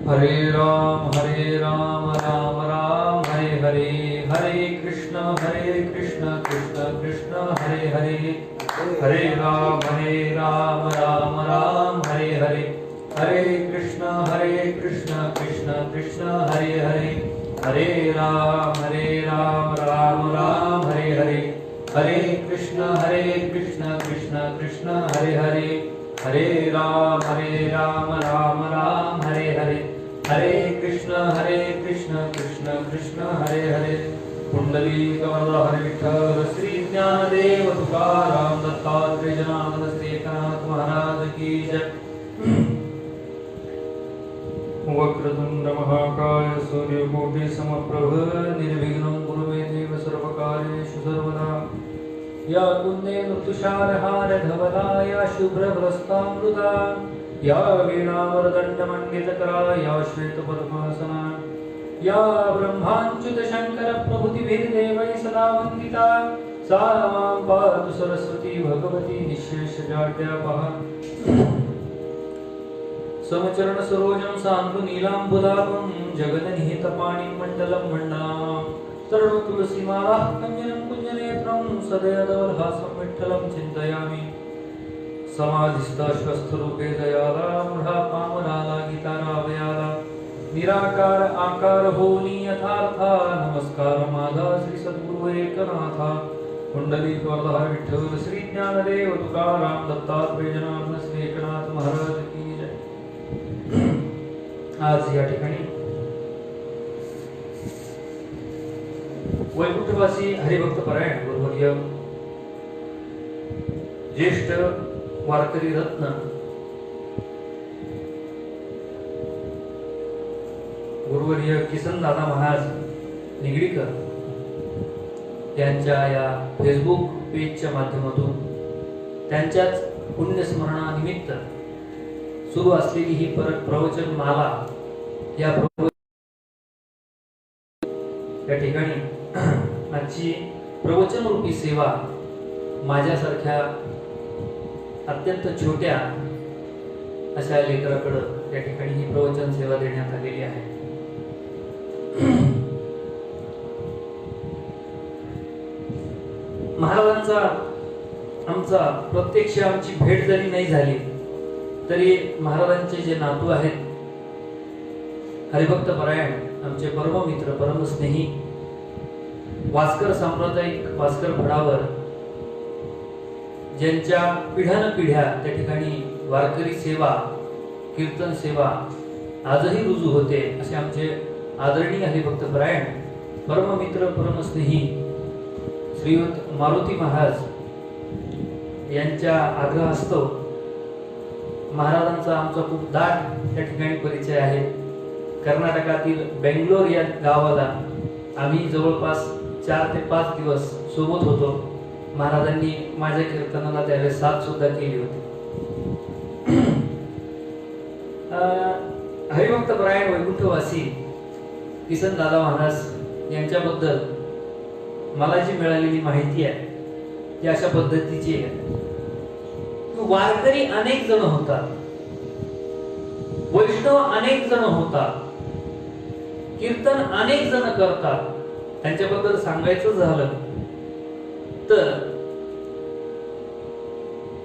हरे राम राम राम हरे हरे, हरे कृष्ण कृष्ण कृष्ण हरे हरे, हरे राम राम राम हरे हरे, हरे कृष्ण कृष्ण कृष्ण हरे हरे, हरे राम राम राम हरे हरे, हरे कृष्ण कृष्ण कृष्ण हरे हरे, हरे राम राम राम हरे हरे, हरे कृष्ण कृष्ण कृष्ण हरे हरे। पुंडलीक वरद विठ्ठल श्री ज्ञानदेव तुकाराम दत्तात्रेय जनार्दन श्री एकनाथ महाराज की जय। वक्रतुंड महाकाय सूर्यकोटि समप्रभ निर्विघ्नं कुरु मे देव सर्वकार्येषु सर्वदा। या कुन्देन तुषारहार धवला या शुभ्रभ्रस्तामृता, या वीणावरदण्डमण्डितकरा या श्वेतपद्मासना, या ब्रह्माच्युत शंकर प्रभृतिभिर्देवैः सदा वन्दिता, सा मां पातु सरस्वती भगवती निःशेषजाड्यापहा। समचरण सरोजं सान्द्रु नीलाम्बुदाभं जगदनिहितपाणिं मण्डलं मण्डलानां, तरुण तुलसीमाला कञ्जनं कुञ्जनेत्रं सदयदवल्हासं विठ्ठलं चिन्तयामि। समाधिस्थाश्वस्थरूपे दयाला मूढा पामराला गीतारावयाला, निराकार आकार होनी यथार्था, नमस्कार माझा श्री सद्गुरु एकनाथा। कुंडलीक वरद विठ्ठल श्री ज्ञानदेव तुकाराम दत्तात्रेय जनार्दन श्री एकनाथ महाराज की जय। आज या ठिकाणी वैकुंठवासी हरिभक्त परायण गुरुवर्य ज्येष्ठ वारकरी रत्न गुरुवर्य किसन दादा महाराज निगडीकर यांच्या या फेसबुक पेजच्या माध्यमातून त्यांच्याच पुण्यस्मरणानिमित्त सुरू असलेली ही प्रवचन माला या ठिकाणी आजची प्रवचन रूपी सेवा माझ्यासारख्या अत्यंत छोट्या अशा लेकराकडे या ठिकाणी ही प्रवचन सेवा देण्यात आलेली आहे। महाराजांचा आमचा प्रत्यक्ष आमची भेट जरी नाही झाली तरी महाराजांचे जे नातू आहेत हरिभक्त परायण आमचे परममित्र परमस्नेही वास्कर सांप्रदायिक वास्कर फडावर ज्यांच्या पिढ्यानपिढ्या त्या ठिकाणी वारकरी सेवा कीर्तन सेवा आजही रुजू होते असे आमचे आदरणीय हरिभक्त परायण परममित्र परमस्नेही श्रीयुत मारुती महाराज यांच्या आग्रहास्तव महाराजांचा आमचा खूप दाट त्या ठिकाणी परिचय आहे। कर्नाटकातील बेंगलोर या गावाला आम्ही जवळपास 4 ते 5 दिवस सोबत होतो। महाराजांनी माझ्या कीर्तनाला त्यावेळेस साथ सुद्धा केली होती। हरिभक्त परायण वैकुंठवासी किसन दादा महाराज यांच्याबद्दल मला जी मिळालेली माहिती आहे ती अशा पद्धतीची आहे। वारकरी अनेक जण होतात, वैष्णव अनेक जण होतात, कीर्तन अनेक जण करतात। त्यांच्याबद्दल सांगायचं झालं तर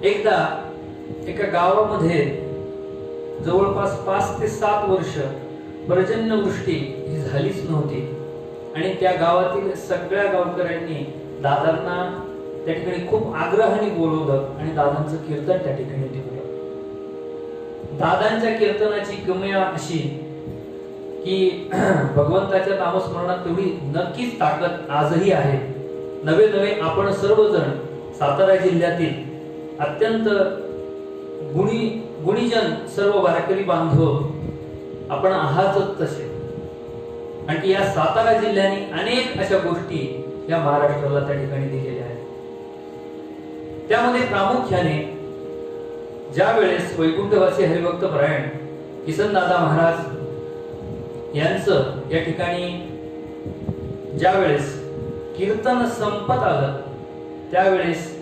एकदा एका गावामध्ये जवळपास 5 ते 7 वर्ष पर्जन्यवृष्टी ही झालीच नव्हती आणि त्या गावातील सगळ्या गावकऱ्यांनी दादांना त्या ठिकाणी खूप आग्रहाने बोलवलं आणि दादांचं कीर्तन त्या ठिकाणी ठेवलं। दादांच्या कीर्तनाची गमया अशी की भगवंताच्या नामस्मरणात तेवढी नक्कीच ताकद आजही आहे। नवे आपण सर्वजण सातारा जिल्ह्यातील अत्यंत गुणीजन सर्व वारकरी बांधव आपण आहातच तसे, आणि या सातारा जिल्ह्याने अनेक अशा गोष्टी या महाराष्ट्राला त्या ठिकाणी दिलेल्या आहेत। त्यामध्ये प्रामुख्याने ज्या वेळेस वैकुंठवासी हरिभक्त परायण किसन दादा महाराज यांचं या ठिकाणी ज्या वेळेस कीर्तन संपत आलं त्यावेळेस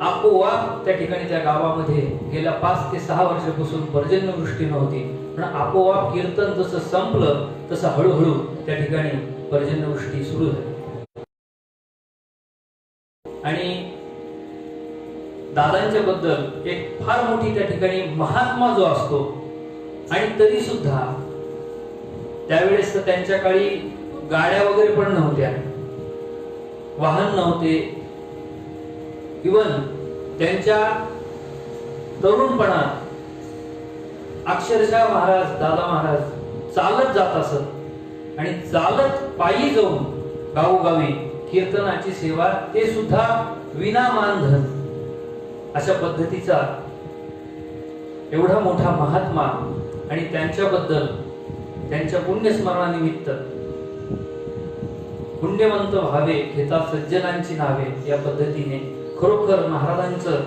आपोआप त्या ठिकाणी त्या गावामध्ये गेल्या 5 ते 6 वर्षापासून पर्जन्यवृष्टी नव्हती। पण आपोआप कीर्तन जसं संपलं तसं हळूहळू त्या ठिकाणी पर्जन्यवृष्टी सुरू झाली. आणि दादांच्या बद्दल एक फार मोठी त्या ठिकाणी महात्मा जो असतो, आणि तरी सुद्धा त्यावेळेस त्यांच्या काळी गाड्या वगैरे पण नव्हत्या, वाहन नव्हते. इवन त्यांच्या तरुणपणात अक्षरशः दादा महाराज चालत जात असत आणि चालत पायी जाऊन गावोगावी कीर्तनाची सेवा, ते सुद्धा विना मानधन. अशा पद्धतीचा एवढा मोठा महात्मा, आणि त्यांच्याबद्दल त्यांच्या पुण्यस्मरणानिमित्त पुण्यवंत व्हावे घेता सज्जनांची नावे या पद्धतीने खरोखर महाराजांचं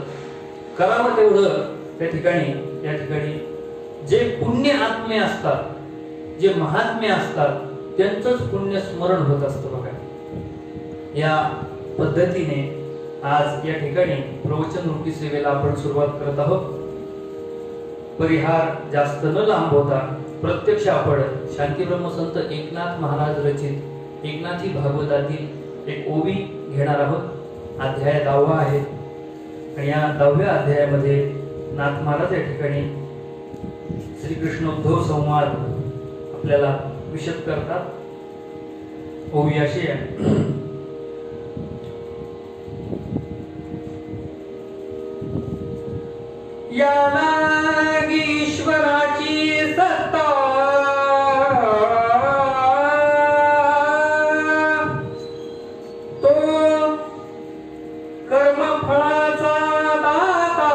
करावं तेवढं त्या ठिकाणी जे पुण्य आत्मे असतात, जे महात्मे असतात, त्यांचंच पुण्य स्मरण होत असतं बघा. या पद्धतीने आज या ठिकाणी प्रवचन रूपी सेवेला आपण सुरुवात करत आहोत. परिहार जास्त न लांबवता प्रत्यक्ष आपण शांतीब्रह्म संत एकनाथ महाराज रचित एकनाथी भागवतातील एक ओवी घेणार आहोत. अध्याय 10 आहे आणि या 10व्या अध्यायामध्ये नाथ महाराज या ठिकाणी श्रीकृष्ण उद्धव संवाद आपल्याला विशद करतात. ओवी अशी आहे. या ईश्वराची सत्ता तो कर्मफळाचा दाता,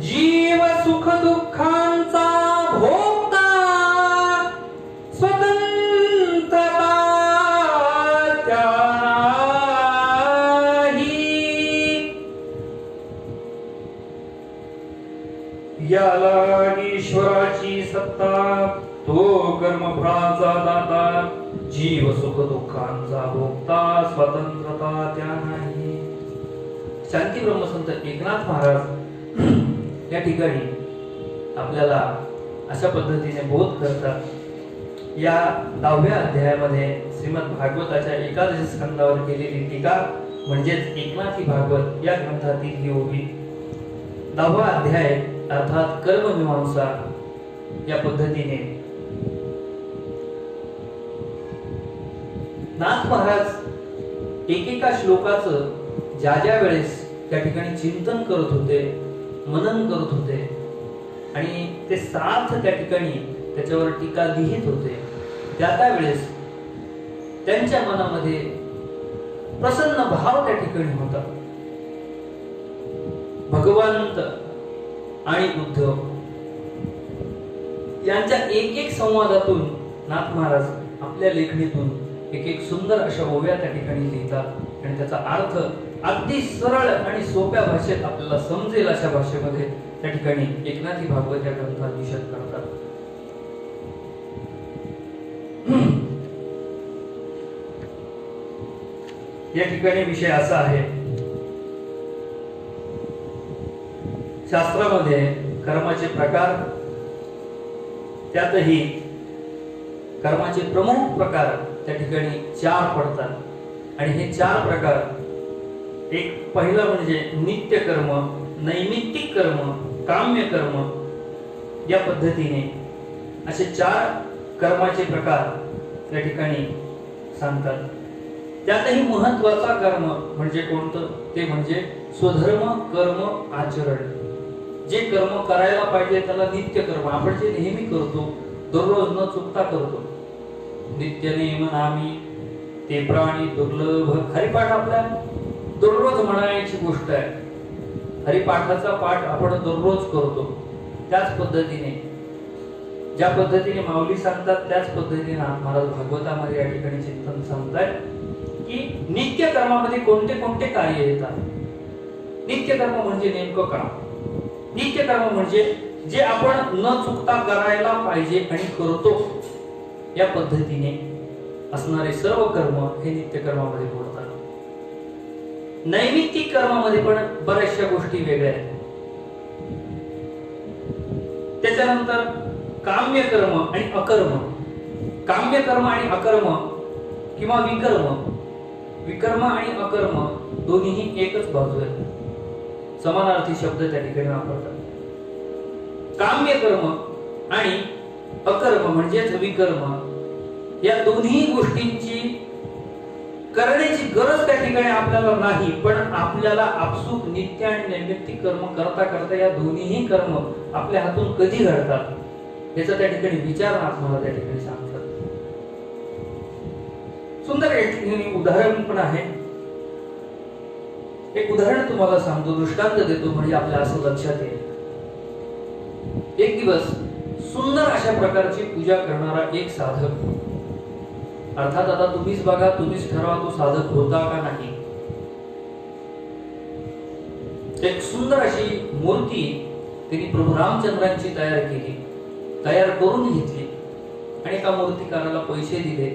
जीव सुख दुःखांचा भोगता, स्वतंत्रता याला ईश्वराची सत्ता, तो कर्मफळाचा दाता, जीव सुख दुःखांचा भोगता, स्वतंत्रता त्या नाही. शांती ब्रह्मसंत एकनाथ महाराज या ठिकाणी आपल्याला अशा पद्धतीने बोध करतात. या 10व्या अध्यायामध्ये श्रीमद भागवताच्या 11 स्कंदावर केलेली टीका म्हणजेच एकनाथी भागवत या ग्रंथातील ही ओवी. 10वा अध्याय अर्थात कर्ममीमांसा या पद्धतीने नाथ महाराज एकेका श्लोकाचं ज्या वेळेस त्या ठिकाणी चिंतन करत होते, मनन करत होते आणि ते सार्थ त्या ठिकाणी त्याच्यावर टीका लिहित होते, त्या वेळेस त्यांच्या मनामध्ये प्रसन्न भाव त्या ठिकाणी होता. भगवंत आणि उद्धव यांच्या एक संवादातून नाथ महाराज आपल्या लेखणीतून एक सुंदर अशा ओव्या त्या ठिकाणी लिहितात आणि त्याचा अर्थ अगदी सरळ आणि सोप्या भाषेत आपल्याला समजेल अशा भाषेमध्ये त्या ठिकाणी एकनाथी भागवत या ग्रंथात विशद करतात. या ठिकाणी विषय असा आहे, शास्त्रामध्ये कर्माचे प्रकार, त्यातही कर्माचे प्रमुख प्रकार त्या ठिकाणी 4 पडतात आणि हे 4 प्रकार, एक पहिला म्हणजे नित्य कर्म, नैमित्तिक कर्म, काम्य कर्म या पद्धतीने असे 4 कर्माचे प्रकार त्या ठिकाणी सांगतात. त्यातही महत्वाचा कर्म म्हणजे कोणतं, ते म्हणजे स्वधर्म कर्म आचरण. जे कर्म करायला पाहिजे त्याला नित्य कर्म, आपण जे नेहमी करतो, दररोज न चुकता करतो. नित्य नेम नामी ते प्राणी दुर्लभ. हरिपाठ आपल्या दररोज म्हणायची गोष्ट आहे. हरिपाठाचा पाठ आपण दररोज करतो. त्याच पद्धतीने ज्या पद्धतीने माऊली सांगतात त्याच पद्धतीने महाराज भागवतामध्ये या ठिकाणी चिंतन सांगतायत की नित्य कर्मामध्ये कोणते कोणते कार्य येतात. नित्य कर्म म्हणजे नेमकं काय? नित्य कर्म म्हणजे जे आपण न चुकता करायला पाहिजे आणि करतो या पद्धतीने असणारे सर्व कर्म हे नित्य कर्मामध्ये मोडतात. नैमित्तिक कर्मामध्ये पण बऱ्याचशा गोष्टी वेगळ्या आहेत. त्याच्यानंतर काम्य कर्म आणि अकर्म. काम्य कर्म आणि अकर्म किंवा विकर्म आणि अकर्म दोन्हीही एकच बाजू आहे, समानार्थी शब्द त्या ठिकाणी वापरतात. काम्य कर्म आणि अकर्म म्हणजेच विकर्म, या दोन्ही गोष्टींची करण्याची गरज त्या ठिकाणी आपल्याला नाही, पण आपल्याला आपसूक नित्य आणि नैमित्तिक कर्म करता करता या दोन्हीही कर्म आपल्या हातून कधी घडतात याचा त्या ठिकाणी विचार आपल्याला त्या ठिकाणी सांगतात. सुंदर एक उदाहरण पण आहे. एक उदाहरण तुम्हाला सांगतो, दृष्टांत देतो, म्हणजे आपल्या असं लक्षात येईल. एक दिवस सुंदर अशा प्रकारची पूजा करणारा एक साधक, अर्थात आता तुम्हीच बघा, तुम्हीच ठरवा तो साधक होता का नाही. एक सुंदर अशी मूर्ती त्यांनी प्रभू रामचंद्रांची तयार केली, तयार करून घेतली आणि एका मूर्तिकाराला पैसे दिले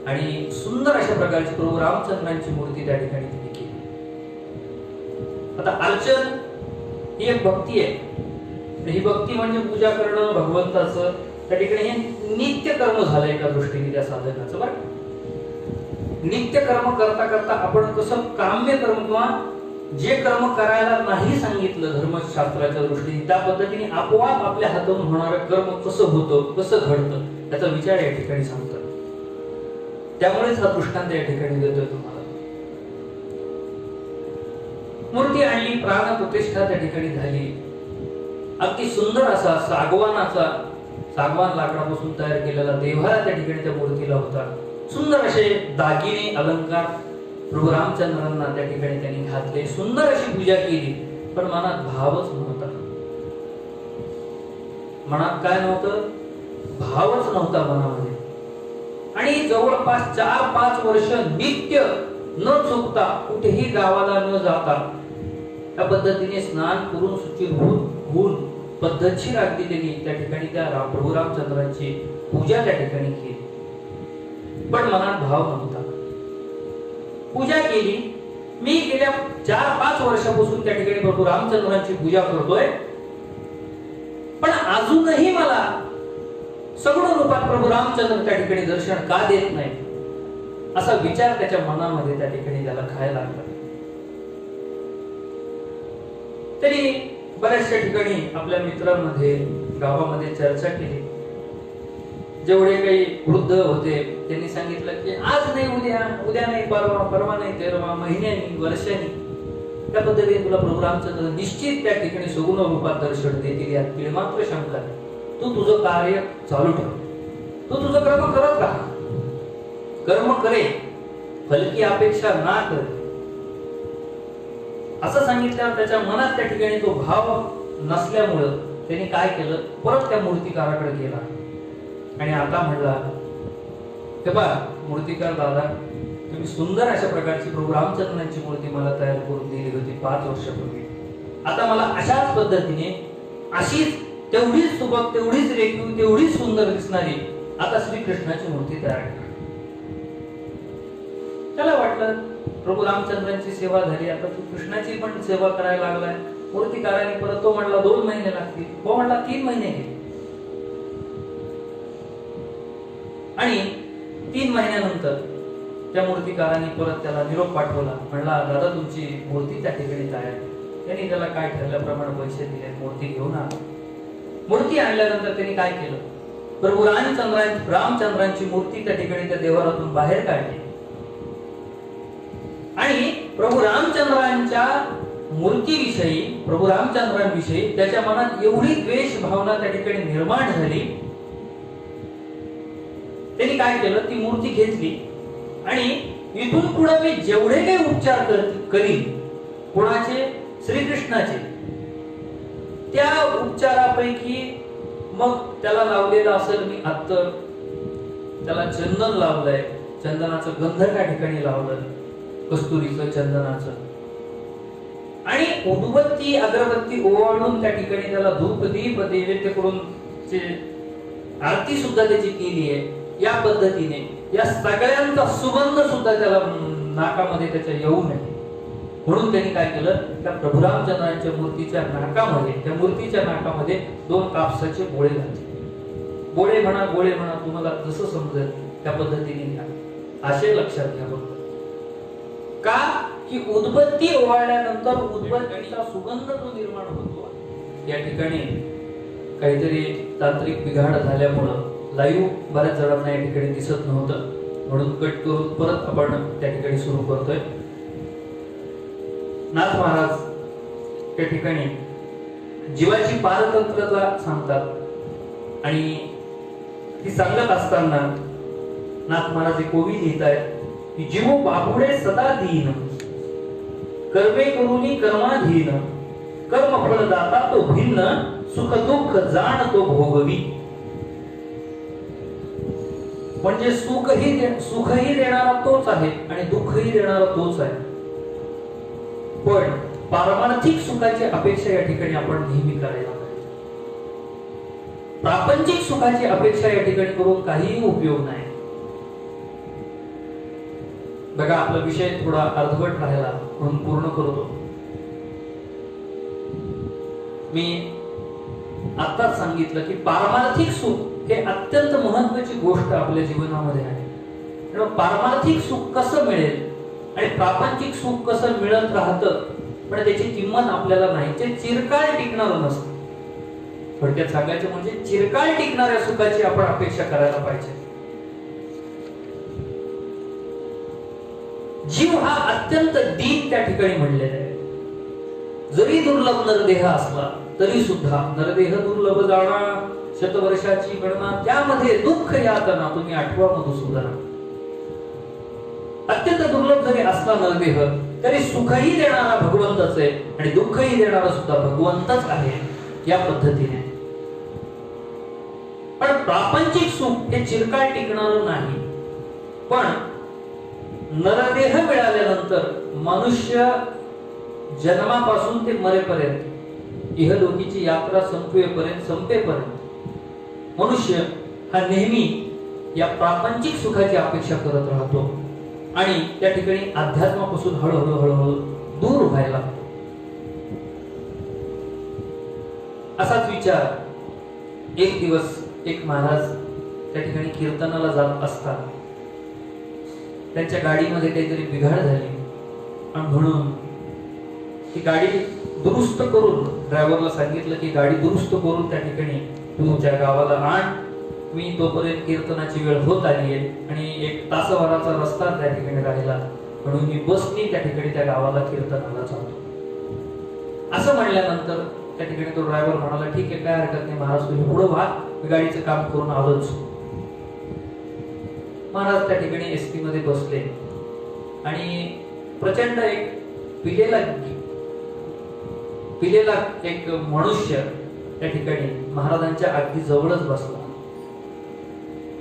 आणि सुंदर अशा प्रकारची प्रभू रामचंद्रांची मूर्ती त्या ठिकाणी त्यांनी केली. आता अर्चन ही एक भक्ती आहे. ही भक्ती म्हणजे पूजा करणं भगवंताचं, त्या ठिकाणी हे नित्य कर्म झालं एका दृष्टीने त्या साधकाचं. बरं, नित्य कर्म करता करता आपण कसं काम्य कर्म किंवा जे कर्म करायला नाही सांगितलं धर्मशास्त्राच्या दृष्टीने, त्या पद्धतीने आपोआप आपल्या हातून होणारं कर्म कसं होतं, कसं घडतं, त्याचा विचार या ठिकाणी सांगतात. त्यामुळेच हा दृष्टांत या ठिकाणी देतोय तुम्हाला. मूर्ती आणली, प्राण प्रतिष्ठा त्या ठिकाणी झाली. अगदी सुंदर असा सागवान लाकडापासून तयार केलेला देव्हारा त्या ठिकाणी त्या मूर्तीला होता. सुंदर असे दागिने अलंकार प्रभू रामचंद्रांना त्या ठिकाणी त्यांनी घातले, सुंदर अशी पूजा केली, पण मनात भावच नव्हता. मनात काय नव्हतं? भावच नव्हता मनामध्ये. आणि जवळपास 4-5 वर्ष नित्य न चुकता कुठेही गावाला न जाता त्या पद्धतीने स्नान करून शुची होऊन पद्धतशीर अगदी त्यांनी त्या ठिकाणी त्या प्रभू रामचंद्रांची पूजा त्या ठिकाणी केली, पण मनात भाव नव्हता. पूजा केली. मी गेल्या 4-5 वर्षापासून त्या ठिकाणी प्रभू रामचंद्रांची पूजा करतोय, पण अजूनही मला सगुण रूपात प्रभू रामचंद्र त्या ठिकाणी दर्शन का देत नाही, असा विचार त्याच्या मनामध्ये त्या ठिकाणी त्याला खायला लागला. तरी बऱ्याचशा ठिकाणी आपल्या मित्रांमध्ये गावामध्ये चर्चा केली. जेवढे काही वृद्ध होते त्यांनी सांगितलं की आज नाही उद्या नाही परवा नाही तेरवा महिन्यानी वर्षांनी त्या पद्धतीने तुला प्रभू रामचंद्र निश्चित त्या ठिकाणी सगुण रूपात दर्शन देतील, यात मात्र शंका नाही. तू तुझं कार्य चालू ठेव, तू तुझं कर्म करत राहा, कर्म करे, फलकी अपेक्षा ना करे, असं सांगितल्यावर त्याच्या मनात त्या ठिकाणी तो भाव नसल्यामुळं त्याने काय केलं, परत त्या मूर्तिकाराकडे गेला आणि आता म्हणला, हे बा मूर्तिकार दादा, तुम्ही सुंदर अशा प्रकारची प्रभू रामचंद्रांची मूर्ती मला तयार करून दिली होती 5 वर्षापूर्वी. आता मला अशाच पद्धतीने अशीच तेवढीच सुबक, तेवढीच रेखीव, तेवढीच सुंदर दिसणारी आता श्रीकृष्णाची मूर्ती तयार करा. त्याला वाटलं प्रभू रामचंद्रांची सेवा झाली, आता तू कृष्णाची पण सेवा करायला लागलाय. मूर्तिकाराने परत तो म्हणला 2 महिने लागतील, हो म्हणला 3 महिने घे. आणि 3 महिन्यानंतर त्या मूर्तिकाराने परत त्याला निरोप पाठवला, म्हणला दादा तुमची मूर्ती त्या ठिकाणी तयार. त्यांनी त्याला काय ठरल्याप्रमाणे पैसे दिले, मूर्ती घेऊन आला. मूर्ती आणल्यानंतर त्यांनी काय केलं, प्रभू रामचंद्रांची मूर्ती त्या ठिकाणी त्या देवारातून बाहेर काढली आणि प्रभू रामचंद्रांच्या मूर्तीविषयी, प्रभू रामचंद्रांविषयी त्याच्या मनात एवढी द्वेष भावना त्या ठिकाणी निर्माण झाली. त्यांनी काय केलं, ती मूर्ती घेतली आणि इथून पुढे मी जेवढे काही उपचार करीन कोणाचे, श्रीकृष्णाचे, त्या उपचारापैकी मग त्याला लावलेलं असेल मी अत्तर, त्याला चंदन लावलंय, चंदनाचं गंध त्या ठिकाणी लावलं, कस्तुरीचं, चंदनाचं, आणि उदबत्ती अगरबत्ती ओवाळून त्या ठिकाणी त्याला धूप दीप नैवेद्य करून आरती सुद्धा त्याची केली आहे. या पद्धतीने या सगळ्यांचा सुगंध सुद्धा त्याला नाकामध्ये त्याच्या येऊ नये म्हणून त्यांनी काय केलं, त्या प्रभू रामचंद्रांच्या मूर्तीच्या नाकामध्ये, त्या मूर्तीच्या नाकामध्ये 2 कापसाचे बोळे घातले. बोळे म्हणा, गोळे म्हणा, तुम्हाला जसं समजेल त्या पद्धतीने घ्या. आशय लक्षात घ्या फक्त. का की उदबत्ती ओवाळल्यानंतर उदबत्तीचा सुगंध जो निर्माण होतो, या ठिकाणी काहीतरी तांत्रिक बिघाड झाल्यामुळं लाईव्ह बऱ्याच जणांना या ठिकाणी दिसत नव्हतं, म्हणून कट करून परत आपण त्या ठिकाणी सुरू करतोय. नाथ महाराज त्या ठिकाणी जीवाची पारतंत्रता सांगतात आणि ती सांगत असताना नाथ महाराज एक ओवी लिहित आहेत की जीव बापुडे सदा दीन, कर्मे करुनी कर्माधीन, कर्मफळ दाता तो भिन्न, सुख दुःख जाण तो भोगवी. म्हणजे सुखही देणारा तोच आहे आणि दुःखही देणारा तोच आहे. पण पारमार्थिक सुखाची अपेक्षा या ठिकाणी आपण नेहमी करायला पाहिजे. प्रापंचिक सुखाची अपेक्षा या ठिकाणी करून काहीही उपयोग नाही. बघा, आपला विषय थोडा अर्धवट राहिला म्हणून पूर्ण करतो. मी आताच सांगितलं की पारमार्थिक सुख हे अत्यंत महत्वाची गोष्ट आपल्या जीवनामध्ये आहे. पारमार्थिक सुख कसं मिळेल आणि प्रापंचिक सुख कसं मिळत राहतं, पण त्याची किंमत आपल्याला नाही. ते चिरकाळ टिकणारं नसतं. थोडक्यात सांगायचं म्हणजे चिरकाळ टिकणाऱ्या सुखाची आपण अपेक्षा करायला पाहिजे. जीव हा अत्यंत दीन त्या ठिकाणी म्हणलेला आहे. जरी दुर्लभ नरदेह असला तरी सुद्धा नरदेह दुर्लभ जाणा, शतवर्षाची गणना, त्यामध्ये दुःख यातना तुम्ही आठवा मधुसूदना. अत्यंत दुर्लभ जरी असला नरदेह तरी सुखही देणारा भगवंतच आहे आणि दुःखही देणारा सुद्धा भगवंतच आहे. या पद्धतीने पण प्रापंचिक सुख हे चिरकाळ टिकणार नाही. पण नरदेह मिळाल्यानंतर मनुष्य जन्मापासून ते मरेपर्यंत, इहलोकीची यात्रा संपेपर्यंत मनुष्य हा नेहमी या प्रापंचिक सुखाची अपेक्षा करत राहतो आणि त्या ठिकाणी अध्यात्मापासून हळूहळू दूर व्हायला. असाच विचार एक दिवस एक महाराज त्या ठिकाणी कीर्तनाला जात असतात. त्यांच्या गाडीमध्ये काहीतरी बिघाड झाली आणि म्हणून ती गाडी दुरुस्त करून ड्रायव्हरला सांगितलं की गाडी दुरुस्त करून त्या ठिकाणी तू त्या गावाला आण, मी तोपर्यंत कीर्तनाची वेळ होत आली आहे आणि 1 तासभराचा रस्ता त्या ठिकाणी राहिला, म्हणून मी बसनी त्या ठिकाणी त्या गावाला कीर्तनाला जातो. असं म्हणल्यानंतर त्या ठिकाणी तो ड्रायव्हर म्हणाला, ठीक आहे, काय हरकत नाही महाराज, तुम्ही पुढे व्हा, मी गाडीचं काम करून आलोच. महाराज त्या ठिकाणी एसटी मध्ये बसले आणि प्रचंड एक पिलेला एक मनुष्य त्या ठिकाणी महाराजांच्या अगदी जवळच बसला.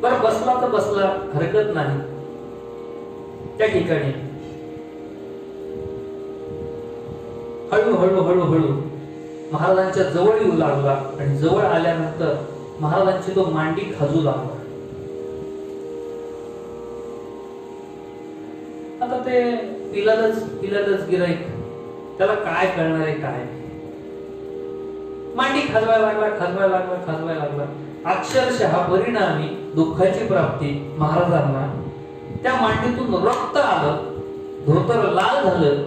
बरं, बसला तर बसला, हरकत नाही. त्या ठिकाणी हळूहळू महाराजांच्या जवळ येऊ लागला आणि जवळ आल्यानंतर महाराजांची तो मांडी खाजू लागला. आता ते पिलालच गिराईक, त्याला काय कळणार आहे काय. मांडी खाजवायला लागला. अक्षरशः परिणामी दुःखाची प्राप्ती महाराजांना. त्या मांडीतून रक्त आलं, धोतर लाल झालं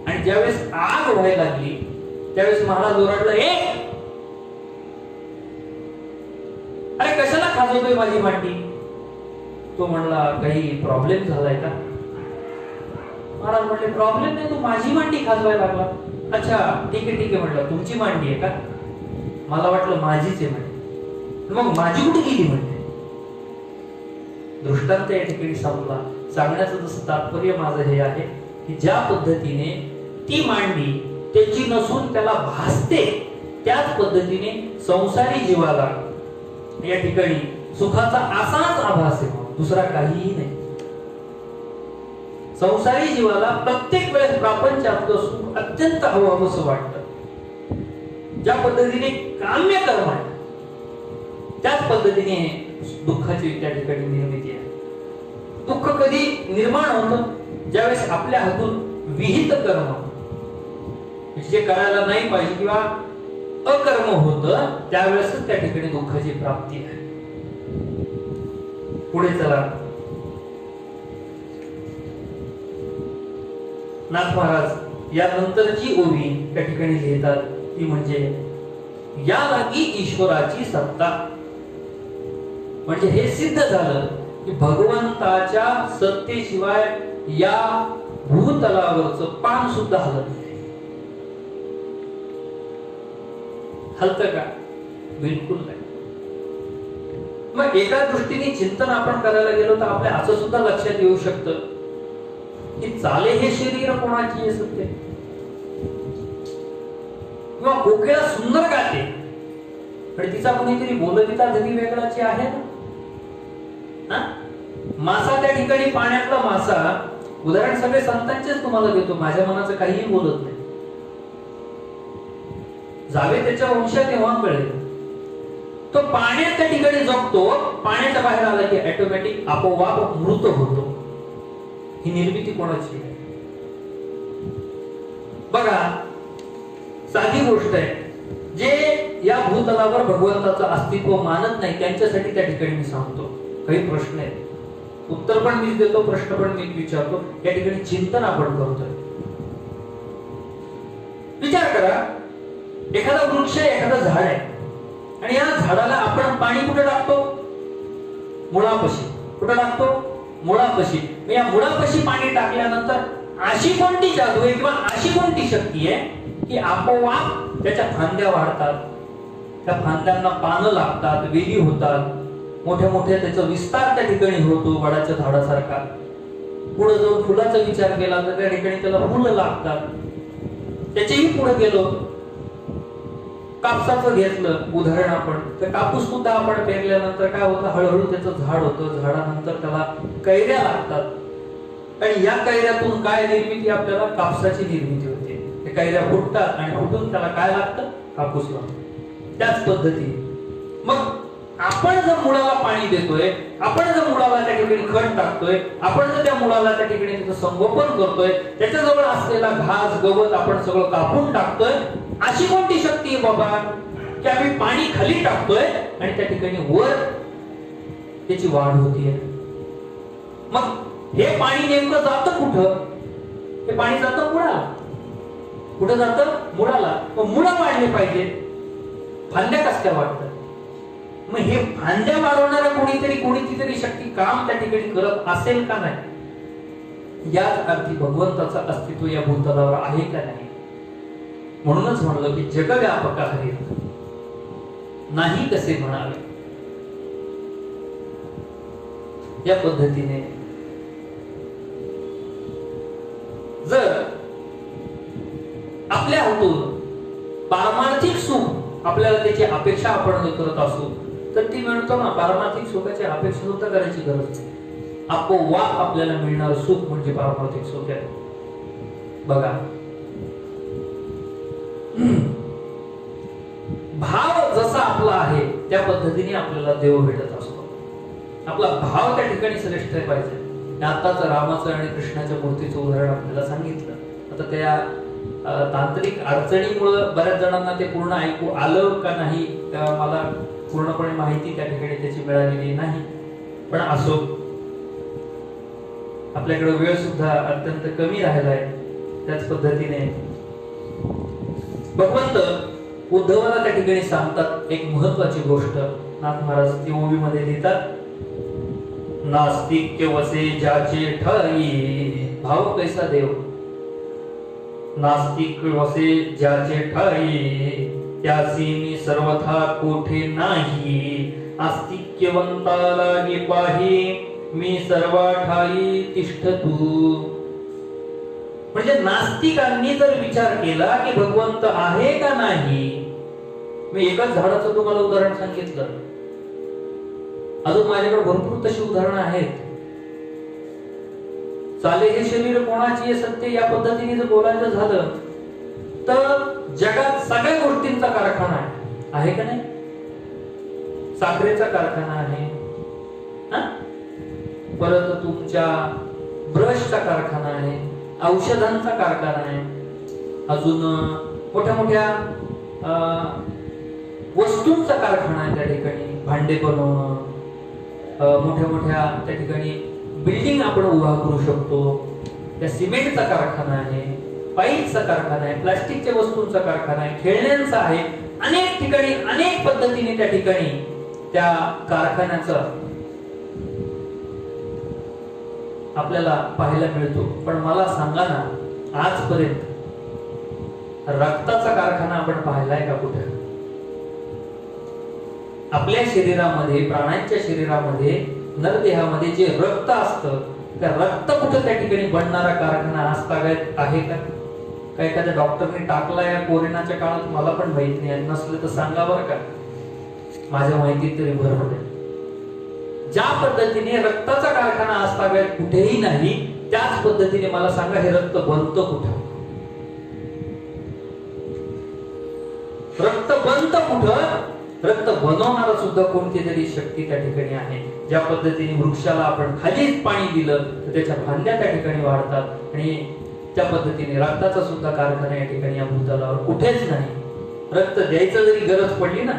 आणि ज्यावेळेस आग व्हायला लागली त्यावेळेस महाराज ओरडलं, अरे कशाला खाजवतोय माझी मांडी. तो म्हणला, काही प्रॉब्लेम झालाय का. महाराज म्हटले, प्रॉब्लेम नाही, तू माझी मांडी खाजवायला लागला. अच्छा, ठीक आहे म्हटलं, तुमची मांडी आहे का. मला वाटलं माझीच आहे म्हणे. मग माझी कुठे गेली म्हणजे. दृष्टांत या ठिकाणी संपला. सांगण्याचं जसं तात्पर्य माझं हे आहे की ज्या पद्धतीने ती मांडी त्याची नसून त्याला भासते, त्याच पद्धतीने संसारी जीवाला या ठिकाणी सुखाचा असाच आभास आहे, दुसरा काहीही नाही. संसारी जीवाला प्रत्येक वेळेस प्रापंचातलं सुख अत्यंत हवंसं वाटतं. ज्या पद्धतीने काम्य कर्म आहे त्याच पद्धतीने दुःखाची त्या ठिकाणी निर्मिती आहे. दुःख कधी निर्माण होतं, ज्यावेळेस आपल्या हातून विहित कर्म, जे करायला नाही पाहिजे किंवा अकर्म होतं त्यावेळेस त्या ठिकाणी दुःखाची प्राप्ती आहे. पुढे चला. नाथ महाराज यानंतरची ओवी त्या ठिकाणी लिहितात ती म्हणजे या लागी ईश्वराची सत्ता. म्हणजे हे सिद्ध झालं की भगवंताच्या सत्तेशिवाय या भूतलावरचं पान सुद्धा हलत नाही. हलत का? बिलकुल नाही. मग एका दृष्टीने चिंतन आपण करायला गेलो तर आपल्या असं सुद्धा लक्षात येऊ शकतं की चाले हे शरीर कोणाची आहे सत्य, किंवा कोकिळा सुंदर गाते पण तिचा कोणीतरी बोलविता धनी वेगळाची आहे ना. मासा त्या ठिकाणी पाण्यातला मासा, उदाहरण सगळे संतांचेच तुम्हाला देतो, माझ्या मनाचं काहीही बोलत नाही. जावे त्याच्या वंशात तेव्हा कळेल. तो पाण्यात त्या ठिकाणी जगतो, पाण्याच्या बाहेर आला की ऑटोमॅटिक आपोआप मृत होतो. ही निर्मिती कोणाची आहे? बघा, साधी गोष्ट आहे. जे या भूतलावर भगवंताचं अस्तित्व मानत नाही त्यांच्यासाठी त्या ठिकाणी मी सांगतो. काही प्रश्न आहेत, उत्तर पण मीच देतो, प्रश्न पण मीच विचारतो. या ठिकाणी चिंतन आपण करतोय. विचार करा, एखादा वृक्ष आहे, एखादा झाड आहे आणि या झाडाला आपण पाणी कुठे टाकतो? मुळापाशी. कुठे टाकतो? मुळापाशी. या मुळापाशी पाणी टाकल्यानंतर अशी कोणती जादू आहे किंवा अशी कोणती शक्ती आहे की आपोआप त्याच्या फांद्या वाढतात, त्या फांद्यांना पानं लागतात, वेली होतात, मोठ्या मोठ्या त्याचा विस्तार त्या ठिकाणी होतो वडाच्या झाडासारखा. पुढे जाऊन फुलाचा विचार केला तर त्या ठिकाणी त्याला फुलं लागतात. त्याच्याही पुढे गेलो, कापसाचं घेतलं उदाहरण आपण, तर कापूस सुद्धा आपण पेरल्यानंतर काय होतं, हळूहळू त्याचं झाड होतं. झाडानंतर त्याला कैऱ्या लागतात आणि या कैऱ्यातून काय निर्मिती? आपल्याला कापसाची निर्मिती होते. ते कैऱ्या फुटतात आणि फुटून त्याला काय लागतं? कापूस लागतो. त्याच पद्धतीने मग आपण जर मुळाला पाणी देतोय, आपण जर मुळाला त्या ठिकाणी खत टाकतोय, आपण जर त्या मुळाला त्या ठिकाणी त्याचं संगोपन करतोय, त्याच्याजवळ असलेला घास गवत आपण सगळं कापून टाकतोय, अशी कोणती शक्ती आहे बाबा की आम्ही पाणी खाली टाकतोय आणि त्या ठिकाणी वर त्याची वाढ होतीये? मग हे पाणी नेमकं जातं कुठं? हे पाणी जातं मुळाला. कुठं जातं? मुळाला. मग मुळं वाढले पाहिजे, फांद्या कस काय वाढतात? मग हे फांद्या वाढवणारा कोणीतरी तरी शक्ती काम त्या ठिकाणी करत असेल का नाही? याच अर्थी भगवंताचं अस्तित्व या भूतलावर आहे का नाही? म्हणूनच म्हणलं की जगव्यापक हरी नाही कसे म्हणावे. या पद्धतीने जर आपल्या हातून पारमार्थिक सुख आपल्याला त्याची अपेक्षा आपण करत असू तर ती मिळतो ना. पारमार्थिक सुखाची अपेक्षा सुद्धा करायची गरज नाही. आपोआप आपल्याला मिळणार सुख म्हणजे पारमार्थिक सुख आहे. बघा, भाव जसा आपला आहे त्या पद्धतीने आपल्याला देव भेटत असतो. आपला भाव त्या ठिकाणी श्रेष्ठ पाहिजे. आताच रामाचं आणि कृष्णाच्या मूर्तीचं उदाहरण आपल्याला सांगितलं. आता त्या तांत्रिक अडचणीमुळे बऱ्याच जणांना ते पूर्ण ऐकू आलं का नाही मला पूर्णपणे माहिती त्या ठिकाणी त्याची मिळालेली नाही. पण असो, आपल्याकडे वेळ सुद्धा अत्यंत कमी राहिला आहे. त्याच पद्धतीने भगवंत उद्धवाला त्या ठिकाणी सांगतात एक महत्वाची गोष्ट. नाथ महाराज ती ओवीमध्ये लिहितात, नास्तिक वसे ज्याचे ठाई. भाव कैसा देव? नास्तिक वसे ज्याचे ठाई, त्यासी मी सर्वथा कोठे नाही. आस्तिक्यवंताला गे पाही, मी सर्वा ठाई तिष्ठतू. म्हणजे नास्तिकांनी जर विचार केला की भगवंत आहे का नाही, मी एकाच झाडाचं तुम्हाला उदाहरण सांगितलं, अजून माझ्याकडे भरपूर तशी उदाहरणं आहेत. चाले हे शरीर कोणाची आहे सत्य या पद्धतीने जर बोलायचं झालं तर जगात सगळ्या गोष्टींचा कारखाना आहे का नाही? साखरेचा कारखाना आहे, परत तुमच्या ब्रशचा कारखाना आहे, औषधांचा कारखाना आहे, अजून मोठ्या मोठ्या वस्तूंचा कारखाना आहे त्या ठिकाणी, भांडे बनवणं, मोठ्या मोठ्या त्या ठिकाणी बिल्डिंग आपण उभा करू शकतो. त्या सिमेंटचा कारखाना आहे, पाईपचा कारखाना आहे, प्लास्टिकच्या वस्तूंचा कारखाना आहे, खेळण्यांचा आहे. अनेक ठिकाणी अनेक पद्धतीने त्या ठिकाणी त्या कारखान्याचं आपल्याला पाहायला मिळतो. पण मला सांगा ना, आजपर्यंत रक्ताचा कारखाना आपण पाहिलाय का कुठे? आपल्या शरीरामध्ये, प्राण्यांच्या शरीरामध्ये, नरदेहामध्ये जे रक्त असतं, त्या रक्त कुठं त्या ठिकाणी बनणारा कारखाना आजतागायत आहे का? काय एखाद्या डॉक्टरने टाकला या कोरोनाच्या काळात? मला पण माहित नाही, नसलं तर सांगा बरं का, माझ्या माहितीत तरी भर पडेल. ज्या पद्धतीने रक्ताचा कारखाना आजतागायत कुठेही नाही, त्याच पद्धतीने मला सांगा हे रक्त बनतं कुठं? रक्त बनतं कुठं? रक्त बनवणारा सुद्धा कोणती तरी शक्ती त्या ठिकाणी आहे. ज्या पद्धतीने वृक्षाला आपण खालीच पाणी दिलं तर त्याच्या फांद्या त्या ठिकाणी वाढतात, आणि त्या पद्धतीने रक्ताचा सुद्धा कारखाना या ठिकाणी या भूतलावर कुठेच नाही. रक्त द्यायचं जरी गरज पडली ना,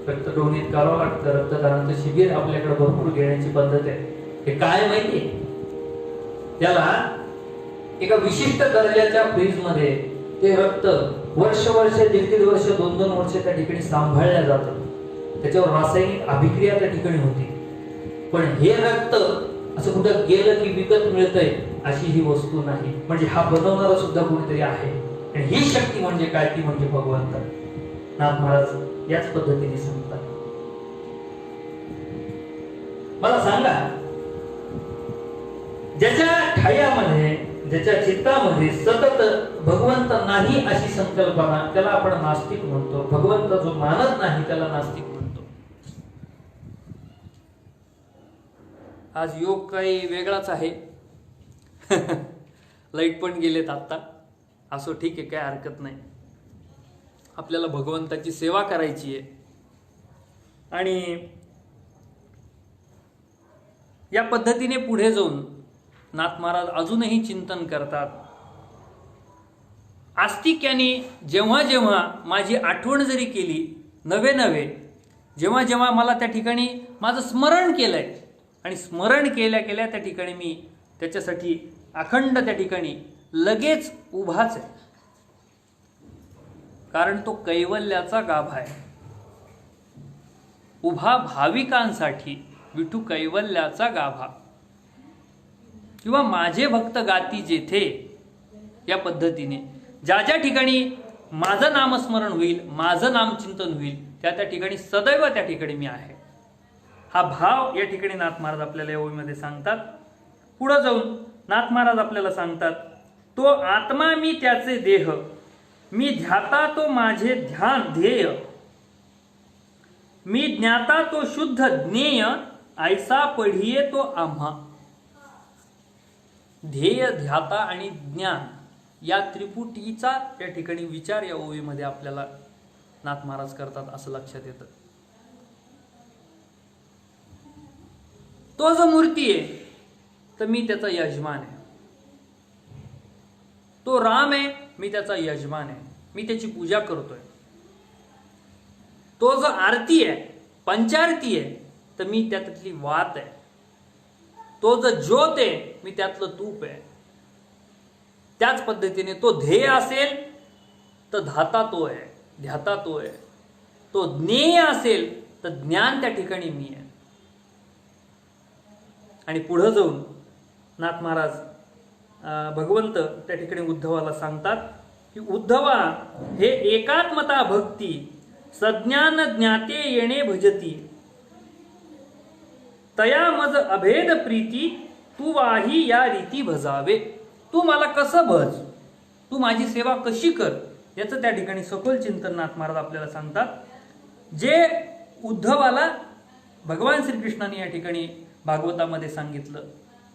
रक्त डोनीत करावं लागतं. रक्तदानाचं शिबिर आपल्याकडे भरपूर घेण्याची पद्धत आहे. हे काय माहितीये? त्याला एका विशिष्ट दर्जाच्या फ्रीज मध्ये ते रक्त वर्ष दीड वर्ष 2 वर्ष त्या ठिकाणी सांभाळल्या जातं. त्याच्यावर रासायनिक अभिक्रिया त्या ठिकाणी होती. पण हे रक्त असं कुठं गेलं की विकत मिळतंय अशी ही वस्तू नाही. म्हणजे हा बनवणारा सुद्धा कोणीतरी आहे, आणि ही शक्ती म्हणजे काय? ती म्हणजे भगवंत. नाथ महाराज याच पद्धतीने सांगतात. मला सांगा, ज्याच्या ठायामध्ये, ज्याच्या चित्तामध्ये सतत भगवंत नाही अशी संकल्पना, त्याला आपण नास्तिक म्हणतो. भगवंत जो मानत नाही त्याला नास्तिक म्हणतो. आज योग काही वेगळाच आहे. लाईट पण गेलेत आता. असो, ठीक आहे, काय हरकत नाही. आपल्याला भगवंताची सेवा करायची आहे, आणि या पद्धतीने पुढे जाऊन नाथ महाराज अजूनही चिंतन करतात. आस्तिक्याने जेव्हा जेव्हा माझी आठवण जरी केली, नवे जेव्हा जेव्हा मला त्या ठिकाणी माझं स्मरण केलंय, आणि स्मरण केल्या त्या ठिकाणी मी त्याच्यासाठी अखंड त्या ठिकाणी लगेच उभाच आहे. कारण तो कैवल्याचा गाभा आहे. उभा भाविकांसाठी विठू कैवल्याचा गाभा, किंवा माझे भक्त गाती जेथे, या पद्धतीने ज्या ठिकाणी माझं नामस्मरण होईल, माझं नामचिंतन होईल, त्या ठिकाणी सदैव त्या ठिकाणी मी आहे. हा भाव या ठिकाणी नाथ महाराज आपल्याला या ओळीमध्ये सांगतात. पुढे जाऊन नाथ महाराज आपल्याला सांगतात, तो आत्मा मी त्याचे देह, मी ध्याता तो माझे ध्यान ध्येय, मी ज्ञाता तो शुद्ध ज्ञेय, ऐसा पढिये तो आम्हा. ध्येय, ध्याता आणि ज्ञान या त्रिपुटीचा त्या ठिकाणी विचार या ओवीमध्ये आपल्याला नाथ महाराज करतात असं लक्षात येतं. तो जो मूर्ती आहे तर मी त्याचा यजमान आहे. तो राम आहे, मी त्याचा यजमान आहे, मी त्याची पूजा करतोय. तो जो आरती आहे, पंचारती आहे, तर मी त्यातली वात आहे. तो जो ज्योत आहे, मी त्यातलं तूप आहे. त्याच पद्धतीने तो ध्येय असेल तर धाता तो आहे, ध्याता तो आहे. तो ज्ञेय असेल तर ज्ञान त्या ठिकाणी मी आहे. आणि पुढे जाऊन नाथ महाराज भगवंत त्या ठिकाणी उद्धवाला सांगतात की उद्धवा, हे एकात्मता भक्ती सज्ञान ज्ञाते येणे भजती, तया मज अभेद प्रीती, तू वाही या रीती भजावे. तू मला कसं भज, तू माझी सेवा कशी कर, याचं त्या ठिकाणी सखोल चिंतन नाथ महाराज आपल्याला सांगतात. जे उद्धवाला भगवान श्रीकृष्णाने या ठिकाणी भागवतामध्ये सांगितलं,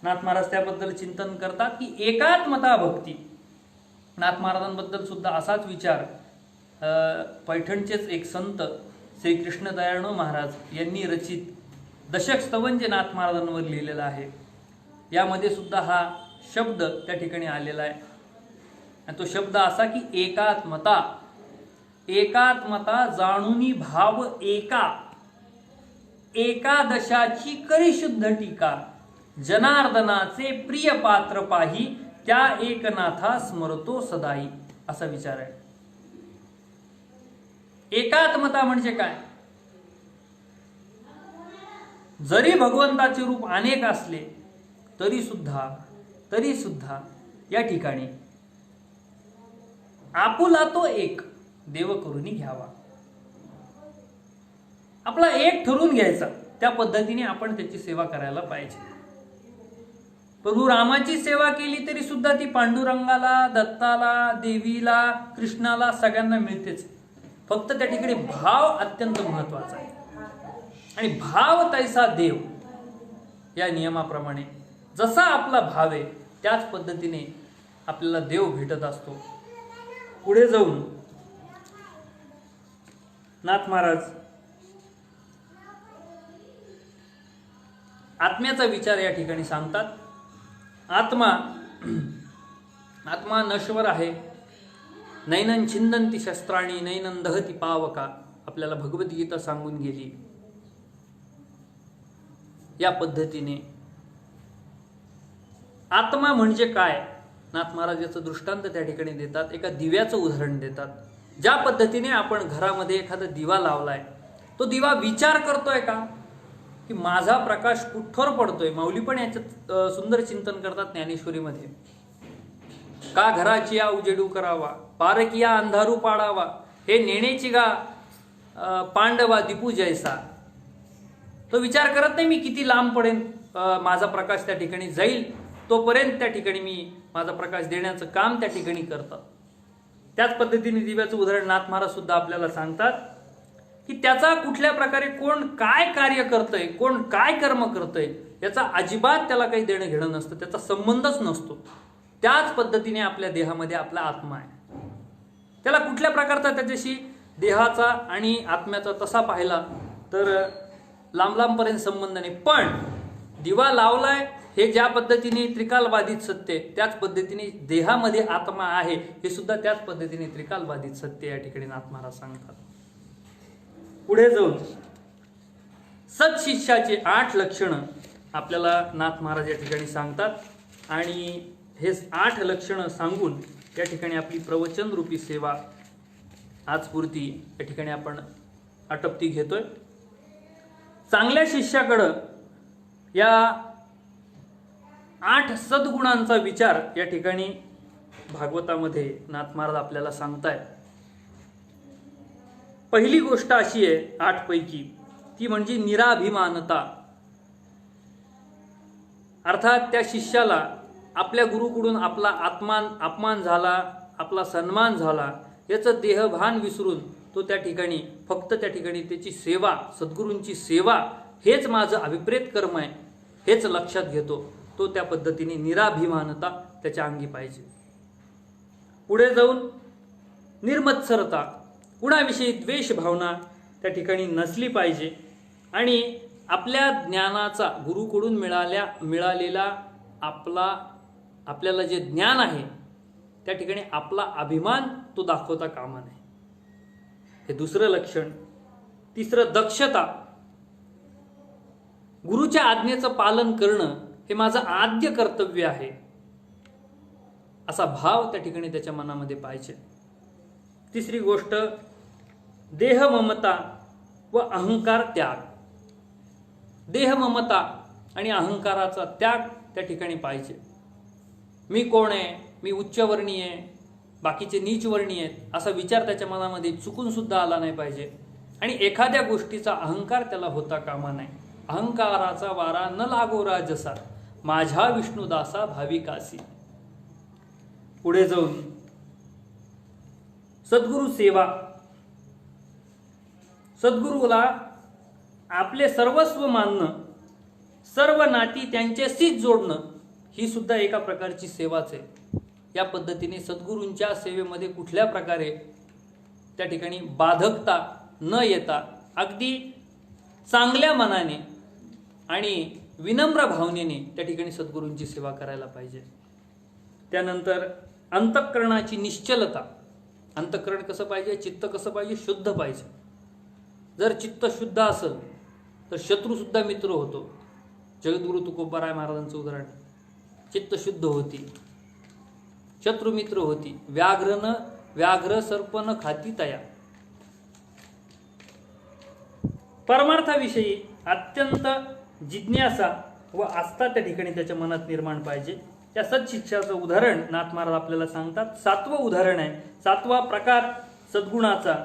नाथ महाराज त्याबद्दल चिंतन करतात की एकात्मता भक्ती. नाथ महाराजांबद्दल सुद्धा असाच विचार पैठणचेच एक संत श्री कृष्ण दयाळू महाराज यांनी रचित दशक स्तवन जे नाथ महाराजांवर लिहिलेलं आहे, यामध्ये सुद्धा हा शब्द त्या ठिकाणी आलेला आहे आणि तो शब्द असा की एकात्मता. एकात्मता जाणूनी भाव एका, एकादशाची करी शुद्ध टीका, जनार्दनाचे प्रिय पात्र पाही, त्या एकनाथा स्मरतो सदाई. असा विचार आहे. एकात्मता म्हणजे काय? जरी भगवंताचे रूप अनेक असले तरी सुद्धा या ठिकाणी आपुला तो एक देव करूनी घ्यावा. आपला एक ठरवून घ्यायचा, त्या पद्धतीने आपण त्याची सेवा करायला पाहिजे. प्रभू रामाची सेवा केली तरी सुद्धा ती पांडुरंगाला, दत्ताला, देवीला, कृष्णाला सगळ्यांना मिळतेच. फक्त त्या ठिकाणी भाव अत्यंत महत्वाचा आहे. आणि भाव तैसा देव या नियमाप्रमाणे जसा आपला भाव आहे त्याच पद्धतीने आपल्याला देव भेटत असतो. पुढे जाऊन नाथ महाराज आत्म्याचा विचार या ठिकाणी सांगतात. आत्मा नश्वर आहे. नैनन छिंदंती शस्त्राणी नैनन दहती पावका. आपल्याला भगवद्गीता सांगून गेली. या पद्धतीने आत्मा म्हणजे काय, नाथ महाराज याचं दृष्टांत त्या ठिकाणी देतात. एका दिव्याचं उदाहरण देतात. ज्या पद्धतीने आपण घरामध्ये एखादा दिवा लावलाय, तो दिवा विचार करतोय का की माझा प्रकाश कुठवर पडतोय. माऊली पण याच्यात सुंदर चिंतन करतात ज्ञानेश्वरीमध्ये. का घराची या उजेडू करावा, पारकिया अंधारू पाडावा, हे नेणेची गा पांडवा दीपू जैसा. तो विचार करत नाही मी किती लांब पडेन, माझा प्रकाश त्या ठिकाणी जाईल, तोपर्यंत त्या ठिकाणी मी माझा प्रकाश देण्याचं काम त्या ठिकाणी करतात. त्याच पद्धतीने दिव्याचं उदाहरण नाथ महाराज सुद्धा आपल्याला सांगतात की त्याचा कुठल्या प्रकारे कोण काय कार्य करतंय, कोण काय कर्म करतंय, याचा अजिबात त्याला काही देणं घेणं नसतं, त्याचा संबंधच नसतो. त्याच पद्धतीने आपल्या देहामध्ये आपला आत्मा आहे. त्याला कुठल्या प्रकारचा त्याच्याशी देहाचा आणि आत्म्याचा तसा पाहिला तर लांब लांबपर्यंत संबंध नाही. पण दिवा लावलाय हे ज्या पद्धतीने त्रिकालबाधित सत्य, त्याच पद्धतीने देहामध्ये आत्मा आहे हे सुद्धा त्याच पद्धतीने त्रिकालबाधित सत्य या ठिकाणी नाथ महाराज सांगतात. पुढे जाऊन सत्शिष्याचे 8 लक्षणं आपल्याला नाथ महाराज या ठिकाणी सांगतात आणि हे 8 लक्षणं सांगून या ठिकाणी आपली प्रवचन रूपी सेवा आजपुरती या ठिकाणी आपण आटपती घेतोय. चांगल्या शिष्याकडं या 8 सद्गुणांचा विचार या ठिकाणी भागवतामध्ये नाथ महाराज आपल्याला सांगतायत. पहिली गोष्ट अशी आहे 8 पैकी, ती म्हणजे निराभिमानता. अर्थात त्या शिष्याला आपल्या गुरुकडून आपला अपमान झाला, आपला सन्मान झाला, याचं देहभान विसरून तो त्या ठिकाणी फक्त त्या ठिकाणी त्याची सेवा, सद्गुरूंची सेवा हेच माझं अभिप्रेत कर्म आहे हेच लक्षात घेतो. तो त्या पद्धतीने निराभिमानता त्याच्या अंगी पाहिजे. पुढे जाऊन निर्मत्सरता, कुणाविषयी द्वेष भावना त्या ठिकाणी नसली पाहिजे आणि आपल्या ज्ञानाचा गुरुकडून मिळालेला आपल्याला जे ज्ञान आहे त्या ठिकाणी आपला अभिमान तो दाखवता कामा नये. हे दुसरं लक्षण. तिसरं दक्षता, गुरुच्या आज्ञेचं पालन करणं हे माझं आद्य कर्तव्य आहे असा भाव त्या ठिकाणी त्याच्या मनामध्ये पाहिजे. तिसरी गोष्ट देहममता व अहंकार त्याग. देहममता आणि अहंकाराचा त्याग त्या ठिकाणी पाहिजे. मी कोण आहे, मी उच्चवर्णीय आहे, बाकीचे नीचवर्णीय आहेत असा विचार त्याच्या मनामध्ये चुकून सुद्धा आला नाही पाहिजे. आणि एखाद्या गोष्टीचा अहंकार त्याला होता कामा नाही. अहंकाराचा वारा न लागो राजसा, माझ्या विष्णुदासा भाविकासी. पुढे जाऊन सद्गुरु सेवा. सद्गुरूला आपले सर्वस्व मानणं, सर्व नाती त्यांच्याशीच जोडणं ही सुद्धा एका प्रकारची सेवाच आहे. या पद्धतीने सद्गुरूंच्या सेवेमध्ये कुठल्या प्रकारे त्या ठिकाणी बाधकता न येता अगदी चांगल्या मनाने आणि विनम्र भावनेने त्या ठिकाणी सद्गुरूंची सेवा करायला पाहिजे. त्यानंतर अंतःकरणाची निश्चलता. अंतःकरण कसं पाहिजे, चित्त कसं पाहिजे, शुद्ध पाहिजे. जर चित्त शुद्ध असेल तर शत्रूसुद्धा मित्र होतो. जगद्गुरु तुकोबाराय महाराजांचं उदाहरण. चित्त शुद्ध होती, शत्रू मित्र होती. व्याघ्र सर्पन खाती तया. परमार्थाविषयी अत्यंत जिज्ञासा व आस्था त्या ठिकाणी त्याच्या मनात निर्माण पाहिजे. त्या सत्शिष्याचं उदाहरण नाथ महाराज आपल्याला सांगतात. 7वं उदाहरण आहे, 7वा प्रकार सद्गुणाचा,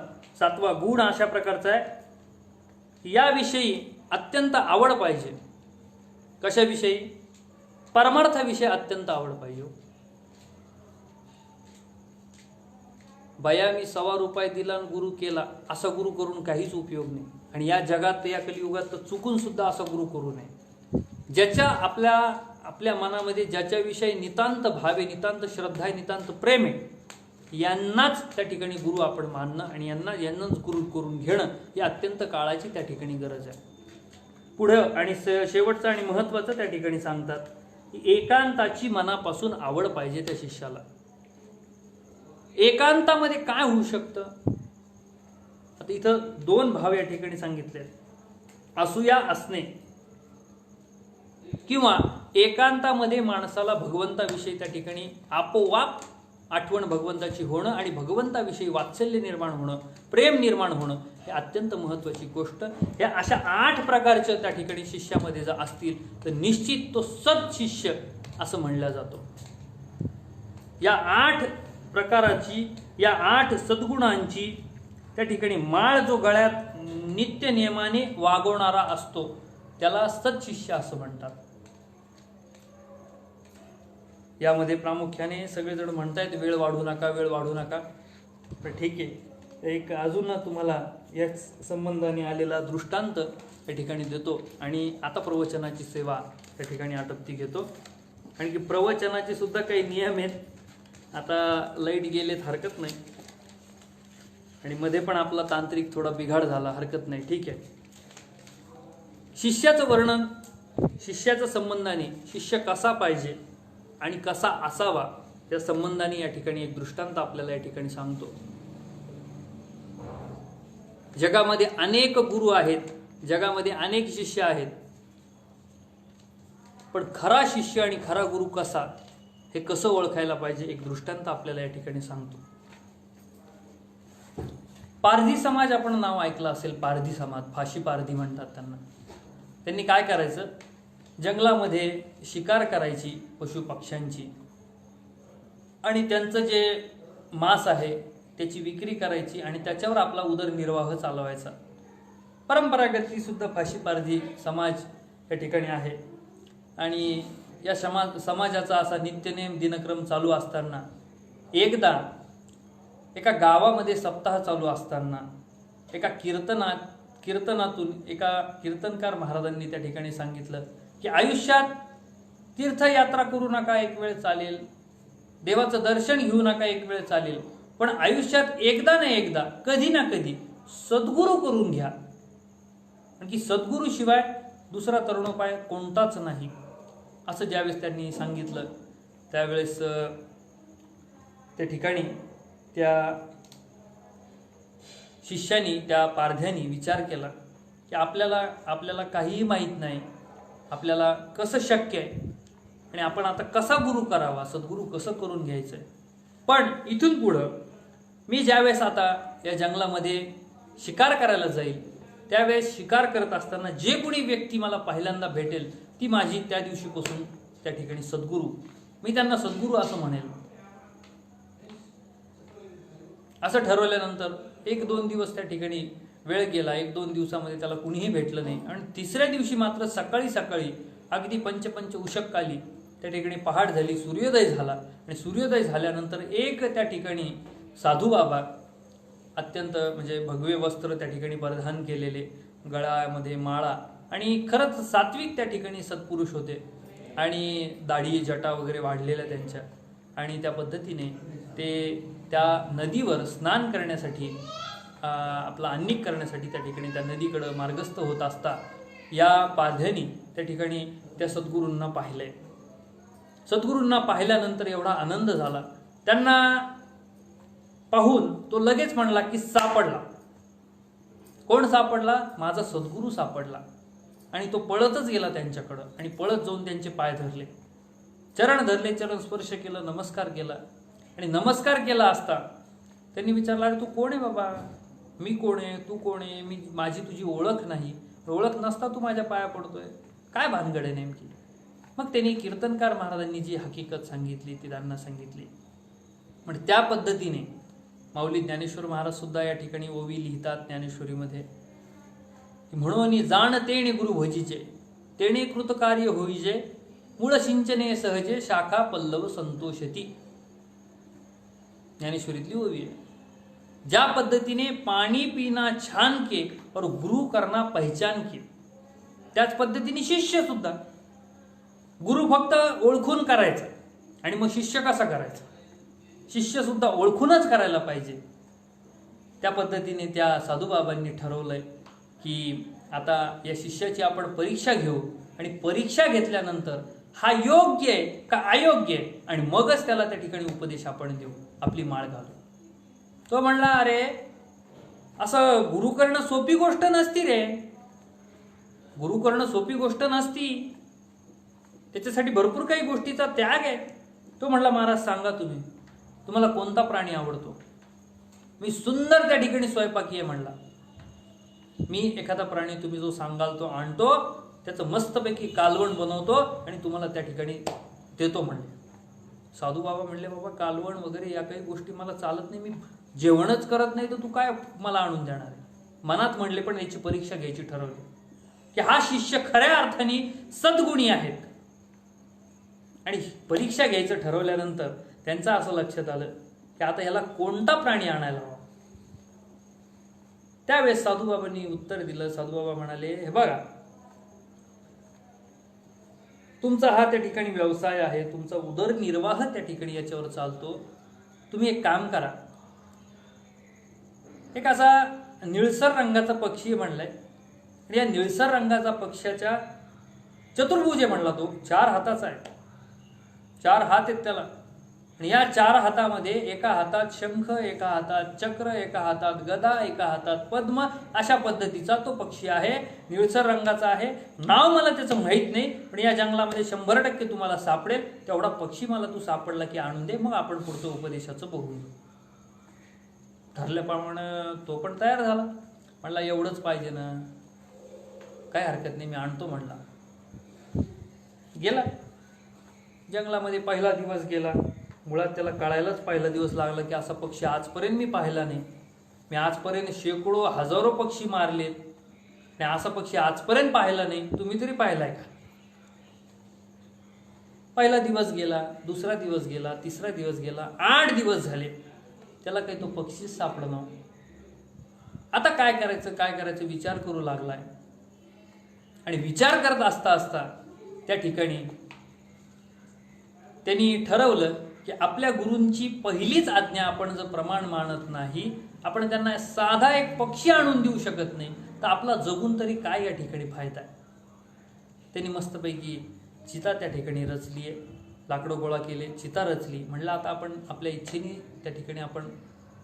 7वा गुण अशा प्रकारचा आहे. याविषयी अत्यंत आवड पाहिजे. कशाविषयी? परमार्थाविषयी अत्यंत आवड पाहिजे. बया मी ₹1.25 दिला आणि गुरु केला, असा गुरु करून काहीच उपयोग नाही. आणि या जगात, या कलियुगात तर चुकून सुद्धा असा गुरु करू नये. ज्याच्या आपल्या मनामध्ये ज्याच्याविषयी नितांत भाव आहे, नितांत श्रद्धा आहे, नितांत प्रेम आहे, यांनाच त्या ठिकाणी गुरु आपण मानणं आणि यांनाच गुरु करून घेणं ही अत्यंत काळाची त्या ठिकाणी गरज आहे. पुढं आणि शेवटचं आणि महत्त्वाचं त्या ठिकाणी सांगतात की एकांताची मनापासून आवड पाहिजे त्या शिष्याला. एकांतामध्ये काय होऊ शकतं? आता इथं 2 भाव या ठिकाणी सांगितले, असूया असणे किंवा एकांतामध्ये माणसाला भगवंताविषयी त्या ठिकाणी आपोआप आठवण भगवंताची होणं आणि भगवंताविषयी वात्सल्य निर्माण होणं, प्रेम निर्माण होणं हे अत्यंत महत्त्वाची गोष्ट. या अशा 8 प्रकारच्या त्या ठिकाणी शिष्यामध्ये जर असतील तर निश्चित तो सत्शिष्य असं म्हणला जातो. या 8 प्रकाराची, या 8 सद्गुणांची त्या ठिकाणी माळ जो गळ्यात नित्य नियमाने वागवणारा असतो त्याला सत्शिष्य असं म्हणतात. यामध्ये प्रामुख्याने सगळेजण म्हणतायत वेळ वाढू नका, वेळ वाढू नका. पण ठीक आहे, एक अजून तुम्हाला याच संबंधाने आलेला दृष्टांत या ठिकाणी देतो आणि आता प्रवचनाची सेवा त्या ठिकाणी आटोपती घेतो. आणखी प्रवचनाचे सुद्धा काही नियम आहेत. आता लाईट गेलेत हरकत नाही आणि मध्ये पण आपला तांत्रिक थोडा बिघाड झाला, हरकत नाही, ठीक आहे. शिष्याचं वर्णन, शिष्याच्या संबंधाने शिष्य कसा पाहिजे आणि कसा असावा त्या संबंधाने या ठिकाणी एक दृष्टांत आपल्याला या ठिकाणी सांगतो. जगामध्ये अनेक गुरु आहेत, जगामध्ये अनेक शिष्य आहेत, पण खरा शिष्य आणि खरा गुरु कसा हे कसं ओळखायला पाहिजे एक दृष्टांत आपल्याला या ठिकाणी सांगतो. पारधी समाज आपण नाव ऐकलं असेल. पारधी समाज, फाशी पारधी म्हणतात त्यांना. त्यांनी काय करायचं, जंगलामध्ये शिकार करायची पशु पक्ष्यांची आणि त्यांचं जे मांस आहे त्याची विक्री करायची आणि त्याच्यावर आपला उदरनिर्वाह चालवायचा. परंपरागत ती सुद्धा फाशी पारधी समाज या ठिकाणी आहे. आणि या समाजाचा असा नित्यनेम दिनक्रम चालू असताना एकदा एका गावामध्ये सप्ताह चालू असताना एका कीर्तनातून एका कीर्तनकार महाराजांनी त्या ठिकाणी सांगितलं की आयुष्यात तीर्थयात्रा करू नका, एक वेळ चालेल, देवाचं दर्शन घेऊ नका, एक वेळ चालेल, पण आयुष्यात एकदा ना एकदा, कधी ना कधी सद्गुरू करून घ्या. आणखी सद्गुरू शिवाय दुसरा तरुणोपाय कोणताच नाही, असं ज्यावेळेस त्यांनी सांगितलं त्यावेळेस त्या ठिकाणी त्या शिष्यानी, त्या पारध्यानी विचार केला की आपल्याला काहीही माहीत नाही, आपल्याला कसं शक्य आहे आणि आपण आता कसा गुरु करावा, सद्गुरू कसं करून घ्यायचं आहे. पण इथून पुढं मी ज्यावेळेस आता या जंगलामध्ये शिकार करायला जाईल त्यावेळेस शिकार करत असताना जे कोणी व्यक्ती मला पहिल्यांदा भेटेल ती माझी त्या दिवशीपासून त्या ठिकाणी सद्गुरू, मी त्यांना सद्गुरू असं म्हणेल. असं ठरवल्यानंतर 1-2 दिवस त्या ठिकाणी वेळ गेला. 1-2 दिवसामध्ये त्याला कुणीही भेटलं नाही आणि तिसऱ्या दिवशी मात्र सकाळी अगदी पंच उशककाली त्या ठिकाणी पहाट झाली, सूर्योदय झाला आणि सूर्योदय झाल्यानंतर एक त्या ठिकाणी साधू बाबा, अत्यंत म्हणजे भगवे वस्त्र त्या ठिकाणी परिधान केलेले, गळ्यामध्ये माळा आणि खरंच सात्विक त्या ठिकाणी सत्पुरुष होते आणि दाढी जटा वगैरे वाढलेल्या त्यांच्या. आणि त्या पद्धतीने ते त्या नदीवर स्नान करण्यासाठी, आपला अन्निक करण्यासाठी त्या ठिकाणी त्या नदीकडं मार्गस्थ होत असता या पारध्यानी त्या ठिकाणी त्या सद्गुरूंना पाहिलंय सद्गुरूंना पाहिल्यानंतर एवढा आनंद झाला. त्यांना पाहून तो लगेच म्हणला की सापडला. कोण सापडला? माझा सद्गुरू सापडला. आणि तो पळतच गेला त्यांच्याकडं आणि पळत जाऊन त्यांचे पाय धरले, चरण धरले, चरण स्पर्श केलं, नमस्कार केला. आणि नमस्कार केला असता त्यांनी विचारला, अरे तू कोण आहे बाबा? मी कोण आहे? तू कोण आहे? माझी तुझी ओळख नाही. ओळख नसता तू माझ्या पाया पडतोय, काय भानगड आहे नेमकी? मग त्यांनी कीर्तनकार महाराजांनी जी हकीकत सांगितली ती त्यांना सांगितली. म्हणजे त्या पद्धतीने माऊली ज्ञानेश्वर महाराज सुद्धा या ठिकाणी ओवी लिहितात ज्ञानेश्वरीमध्ये, म्हणून जाण तेणे गुरु भजीचे, तेणे कृतकार्य होईजे, मूळ सिंचने सहजे, शाखा पल्लव संतोषती. ज्ञानेश्वरीतली ओवी आहे. ज्या पद्धतीने पाणी पिना छान के और गुरु करना पहचान के, त्याच पद्धतीने शिष्य सुद्धा. गुरु फक्त ओळखून करायचा आणि मग शिष्य कसा करायचा? शिष्य सुद्धा ओळखूनच करायला पाहिजे. त्या पद्धतीने त्या साधूबाबांनी ठरवलंय की आता या शिष्याची आपण परीक्षा घेऊ आणि परीक्षा घेतल्यानंतर हा योग्य आहे का अयोग्य आहे आणि मगच त्याला त्या ठिकाणी उपदेश आपण देऊ, आपली माळ घालू. तो म्हणला, अरे असं गुरु करणं सोपी गोष्ट नसती रे, गुरु करणं सोपी गोष्ट नसती, त्याच्यासाठी भरपूर काही गोष्टीचा त्याग आहे. तो म्हणला, महाराज सांगा तुम्हाला कोणता प्राणी आवडतो? मी सुंदर त्या ठिकाणी स्वयंपाकी म्हणला. मी एखादा प्राणी तुम्ही जो सांगाल तो आणतो, त्याचं मस्तपैकी कालवण बनवतो आणि तुम्हाला त्या ठिकाणी देतो म्हणले. साधू बाबा म्हणले, बाबा कालवण वगैरे या काही गोष्टी मला चालत नाही, मी जेवणच करत नाही, तर तू काय मला आणून देणार आहे? मनात म्हणले, पण याची परीक्षा घ्यायची ठरवली की हा शिष्य खऱ्या अर्थाने सद्गुणी आहेत. आणि परीक्षा घ्यायचं ठरवल्यानंतर त्यांचं असं लक्षात आलं की आता ह्याला कोणता प्राणी आणायला हवा. त्यावेळेस साधूबाबांनी उत्तर दिलं. साधूबाबा म्हणाले, हे बघा, तुमचा हा त्या ठिकाणी व्यवसाय आहे, तुमचा उदरनिर्वाह त्या ठिकाणी याच्यावर चालतो. तुम्ही एक काम करा, एक असा निळसर रंगाचा पक्षी म्हणलाय आणि या निळसर रंगाचा पक्षाच्या चतुर्भुज म्हणला, तो 4 हाताचा आहे, 4 हात आहेत त्याला. आणि या 4 हातामध्ये एका हातात शंख, एका हातात चक्र, एका हातात गदा, एका हातात पद्म, अशा पद्धतीचा तो पक्षी आहे. निळसर रंगाचा आहे. नाव मला त्याचं माहीत नाही, पण या जंगलामध्ये 100% तुम्हाला सापडेल. तेवढा पक्षी मला तू सापडला की आणून दे, मग आपण पुढचं उपदेशाचं बघू. ठरल्याप्रमाणे तो पण तयार झाला. म्हणला, एवढंच पाहिजे ना, काय हरकत नाही, मी आणतो म्हणला. गेला जंगलामध्ये. पहिला दिवस गेला. मुळात त्याला कळायलाच पहिला दिवस लागला की असा पक्षी आजपर्यंत मी पाहिला नाही. मी आजपर्यंत शेकडो हजारो पक्षी मारलेत आणि असा पक्षी आजपर्यंत पाहिला नाही. तुम्ही तरी पाहिलाय का? पहिला दिवस गेला, दुसरा दिवस गेला, तिसरा दिवस गेला, 8 दिवस झाले. त्याला काही तो पक्षीच सापडणार. आता काय करायचं विचार करू लागलाय. आणि विचार करत असता असता त्या ठिकाणी त्यांनी ठरवलं की आपल्या गुरूंची पहिलीच आज्ञा आपण जर प्रमाण मानत नाही, आपण त्यांना साधा एक पक्षी आणून देऊ शकत नाही, तर आपला जगून तरी काय या ठिकाणी फायदा आहे. त्यांनी मस्तपैकी चिता त्या ठिकाणी रचली आहे. लाकडं गोळा केले, चिता रचली. म्हणलं आता आपण आपल्या इच्छेने त्या ठिकाणी आपण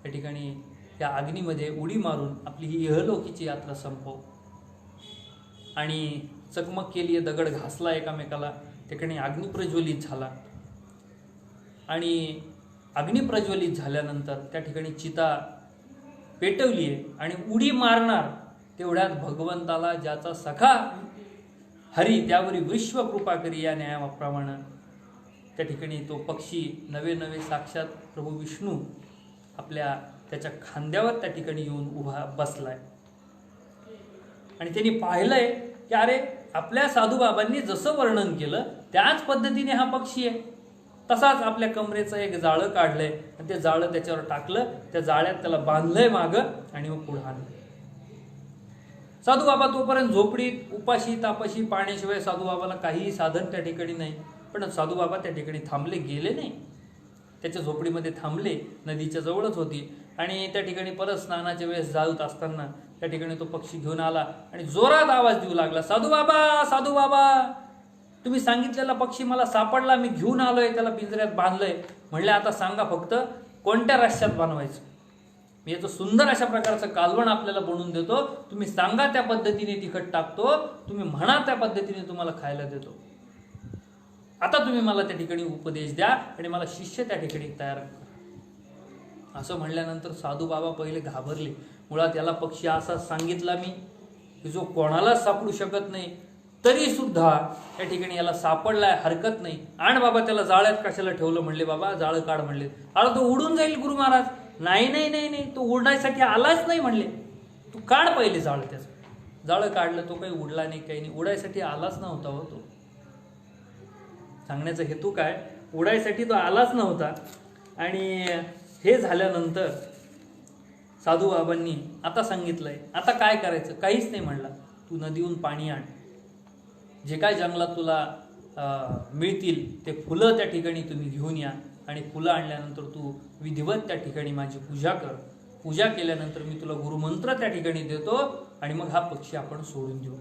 त्या ठिकाणी त्या अग्नीमध्ये उडी मारून आपली ही इहलोकीची यात्रा संपवू. आणि चकमक केली आहे, दगड घासला एकामेकाला, ठिकाणी अग्नी प्रज्वलित झाला. आणि अग्नी प्रज्वलित झाल्यानंतर त्या ठिकाणी चिता पेटवली आहे आणि उडी मारणार तेवढ्यात भगवंताला ज्याचा सखा हरी त्यावरी विश्व कृपा करी या न्यायाप्रमाणे त्या ठिकाणी तो पक्षी नवे नवे साक्षात प्रभू विष्णू आपल्या त्याच्या खांद्यावर त्या ठिकाणी येऊन उभा बसलाय. आणि त्यांनी पाहिलंय की अरे आपल्या साधूबाबांनी जसं वर्णन केलं त्याच पद्धतीने हा पक्षी आहे. तसाच आपल्या कमरेचं एक जाळं काढलंय आणि ते जाळं त्याच्यावर टाकलं, त्या जाळ्यात त्याला बांधलंय मागं आणि मग पुढे आणलं. साधूबाबा तोपर्यंत झोपडीत उपाशी तापाशी, पाण्याशिवाय साधूबाबाला काहीही साधन त्या ठिकाणी नाही. पण साधूबाबा त्या ठिकाणी थांबले गेले नाही. त्याच्या झोपडीमध्ये थांबले, नदीच्या जवळच होती. आणि त्या ठिकाणी परत स्नानाच्या वेळेस जात असताना त्या ठिकाणी तो पक्षी घेऊन आला आणि जोरात आवाज देऊ लागला, साधूबाबा साधूबाबा. तुम्ही सांगितलेला पक्षी मला सापडला, मी घेऊन आलोय, त्याला पिंजऱ्यात बांधलंय. म्हणले आता सांगा फक्त कोणत्या रश्श्यात बांधवायचं. मी याचं सुंदर अशा प्रकारचं कालवण आपल्याला बनवून देतो. तुम्ही सांगा त्या पद्धतीने तिखट टाकतो, तुम्ही म्हणा त्या पद्धतीने तुम्हाला खायला देतो. आता तुम्ही मला त्या ठिकाणी उपदेश द्या आणि मला शिष्य त्या ठिकाणी तयार करा. असं म्हणल्यानंतर साधू बाबा पहिले घाबरले. मुळात याला पक्षी असा सांगितला मी की जो कोणालाच सापडू शकत नाही, तरी सुद्धा त्या ठिकाणी याला सापडलाय, हरकत नाही. आण बाबा त्याला जाळ्यात कशाला ठेवलं. म्हणले बाबा जाळं काढ. म्हणले अरे तो उडून जाईल गुरु महाराज. नाही नाही नाही नाही, तो उडण्यासाठी आलाच नाही. म्हणले तू काढ पहिले जाळं. त्याचं जाळं काढलं, तो काही उडला नाही, काही नाही, उडायसाठी आलाच नव्हता हो. तो सांगण्याचा हेतू काय, उडायसाठी तो आलाच नव्हता. आणि हे झाल्यानंतर साधू बाबांनी आता सांगितलंय, आता काय करायचं, काहीच नाही. म्हणला तू नदीहून पाणी आण, जे काय जंगलात तुला मिळतील ते फुलं त्या ठिकाणी तुम्ही घेऊन या, आणि फुलं आणल्यानंतर तू विधिवत त्या ठिकाणी माझी पूजा कर. पूजा केल्यानंतर मी तुला गुरुमंत्र त्या ठिकाणी देतो आणि मग हा पक्षी आपण सोडून देऊ.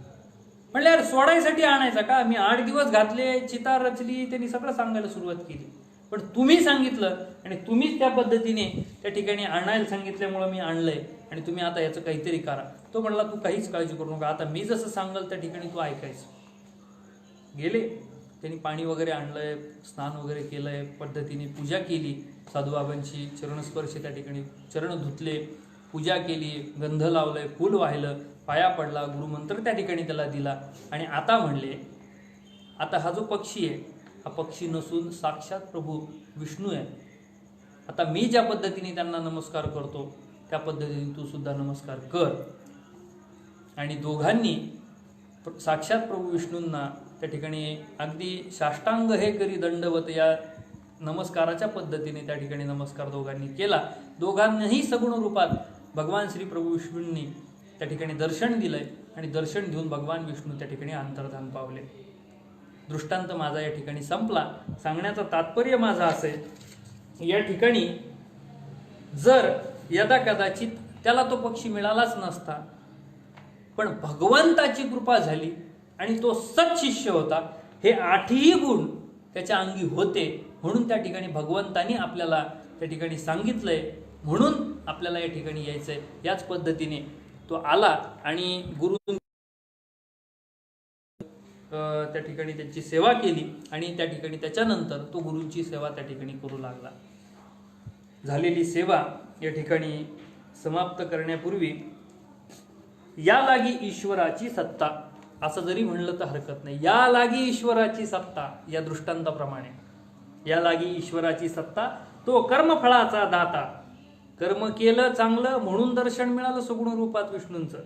म्हणले यार सोडायसाठी आणायचा का, मी 8 दिवस घातले, चिता रचली, त्यांनी सगळं सांगायला सुरुवात केली. पण तुम्ही सांगितलं आणि तुम्हीच त्या पद्धतीने त्या ठिकाणी आणायला सांगितल्यामुळं मी आणलंय, आणि तुम्ही आता याचं काहीतरी करा. तो म्हणला तू काहीच काळजी करू नका, आता मी जसं सांगाल त्या ठिकाणी तू ऐकायचं. गेले, त्यांनी पाणी वगैरे आणलंय, स्नान वगैरे केलंय, पद्धतीने पूजा केली. साधूबाबांची चरणस्पर्श त्या ठिकाणी, चरण धुतले, पूजा केली, गंध लावलंय, फूल वाहिलं, पाया पडला, गुरुमंत्र त्या ठिकाणी त्याला दिला. आणि आता म्हणले आता हा जो पक्षी आहे हा पक्षी नसून साक्षात प्रभू विष्णू आहे. आता मी ज्या पद्धतीने त्यांना नमस्कार करतो त्या पद्धतीने तू सुद्धा नमस्कार कर. आणि दोघांनी साक्षात प्रभू विष्णूंना त्या ठिकाणी अगदी साष्टांग हे करी दंडवत या नमस्काराच्या पद्धतीने त्या ठिकाणी नमस्कार दोघांनी केला. दोघांनाही सगुण रूपात भगवान श्री प्रभू विष्णूंनी त्या ठिकाणी दर्शन दिलंय, आणि दर्शन घेऊन भगवान विष्णू त्या ठिकाणी अंतर्धान पावले. दृष्टांत माझा या ठिकाणी संपला. सांगण्याचं तात्पर्य माझं असं आहे, या ठिकाणी जर यदा कदाचित त्याला तो पक्षी मिळालाच नसता, पण भगवंताची कृपा झाली आणि तो सत्शिष्य होता, हे 8ही गुण त्याच्या अंगी होते, म्हणून त्या ठिकाणी भगवंतानी आपल्याला त्या ठिकाणी सांगितलंय, म्हणून आपल्याला या ठिकाणी यायचंय. याच पद्धतीने तो आला आणि गुरु त्या ठिकाणी त्याची सेवा केली, आणि त्या ठिकाणी त्याच्यानंतर तो गुरूंची सेवा त्या ठिकाणी करू लागला. झालेली सेवा या ठिकाणी समाप्त करण्यापूर्वी या लागी ईश्वराची सत्ता असं जरी म्हणलं तर हरकत नाही. या लागी ईश्वराची सत्ता, या दृष्टांताप्रमाणे या लागी ईश्वराची सत्ता, तो कर्मफळाचा दाता. कर्म केलं चांगलं म्हणून दर्शन मिळालं सगुण रूपात विष्णूंचं.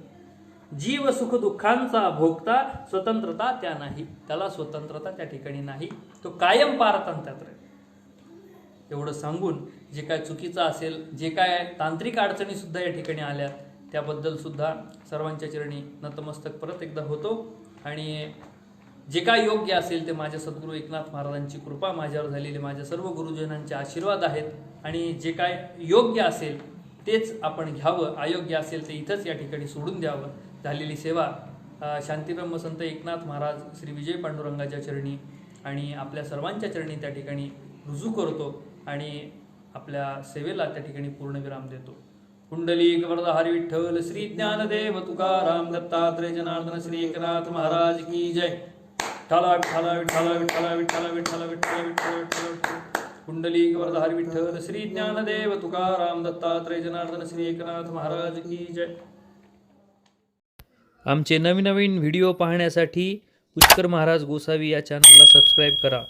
जीव सुख दुःखांचा भोगता, स्वतंत्रता त्या नाही. त्याला स्वतंत्रता त्या ठिकाणी नाही, तो कायम पारतंत्र्यात राहील. एवढं सांगून जे काय चुकीचं असेल, जे काय तांत्रिक अडचणी सुद्धा या ठिकाणी आल्या, त्याबद्दल सुद्धा सर्वांच्या चरणी नतमस्तक परत एकदा होतो. आणि जे काय योग्य असेल ते माझ्या सद्गुरू एकनाथ महाराजांची कृपा माझ्यावर झालेली, माझ्या सर्व गुरुजनांचे आशीर्वाद आहेत. आणि जे काय योग्य असेल तेच आपण घ्यावं, अयोग्य असेल ते इथंच या ठिकाणी सोडून द्यावं. झालेली सेवा शांतीब्रह्म संत एकनाथ महाराज श्री विजय पांडुरंगाच्या चरणी आणि आपल्या सर्वांच्या चरणी त्या ठिकाणी रुजू करतो, आणि आपल्या सेवेला त्या ठिकाणी पूर्णविराम देतो. कुंडलिक वरदहरी विठ्ठल श्री ज्ञानदेव तुकाराम दत्तात्रय जनार्दन श्री एकनाथ महाराज की जय. विठ्ठला विठ्ठला विठ्ठला विठ्ठला विठ्ठला विठ्ठला विठ्ठला विठ्ठला विठ्ठला. कुंडलिक वरदहरी विठ्ठल श्री ज्ञानदेव तुकाराम दत्तात्रय जनार्दन श्री एकनाथ महाराज की जय. आमचे नवीन नवीन व्हिडिओ पाहण्यासाठी पुष्कर महाराज गोसावी या चॅनलला सबस्क्राईब करा.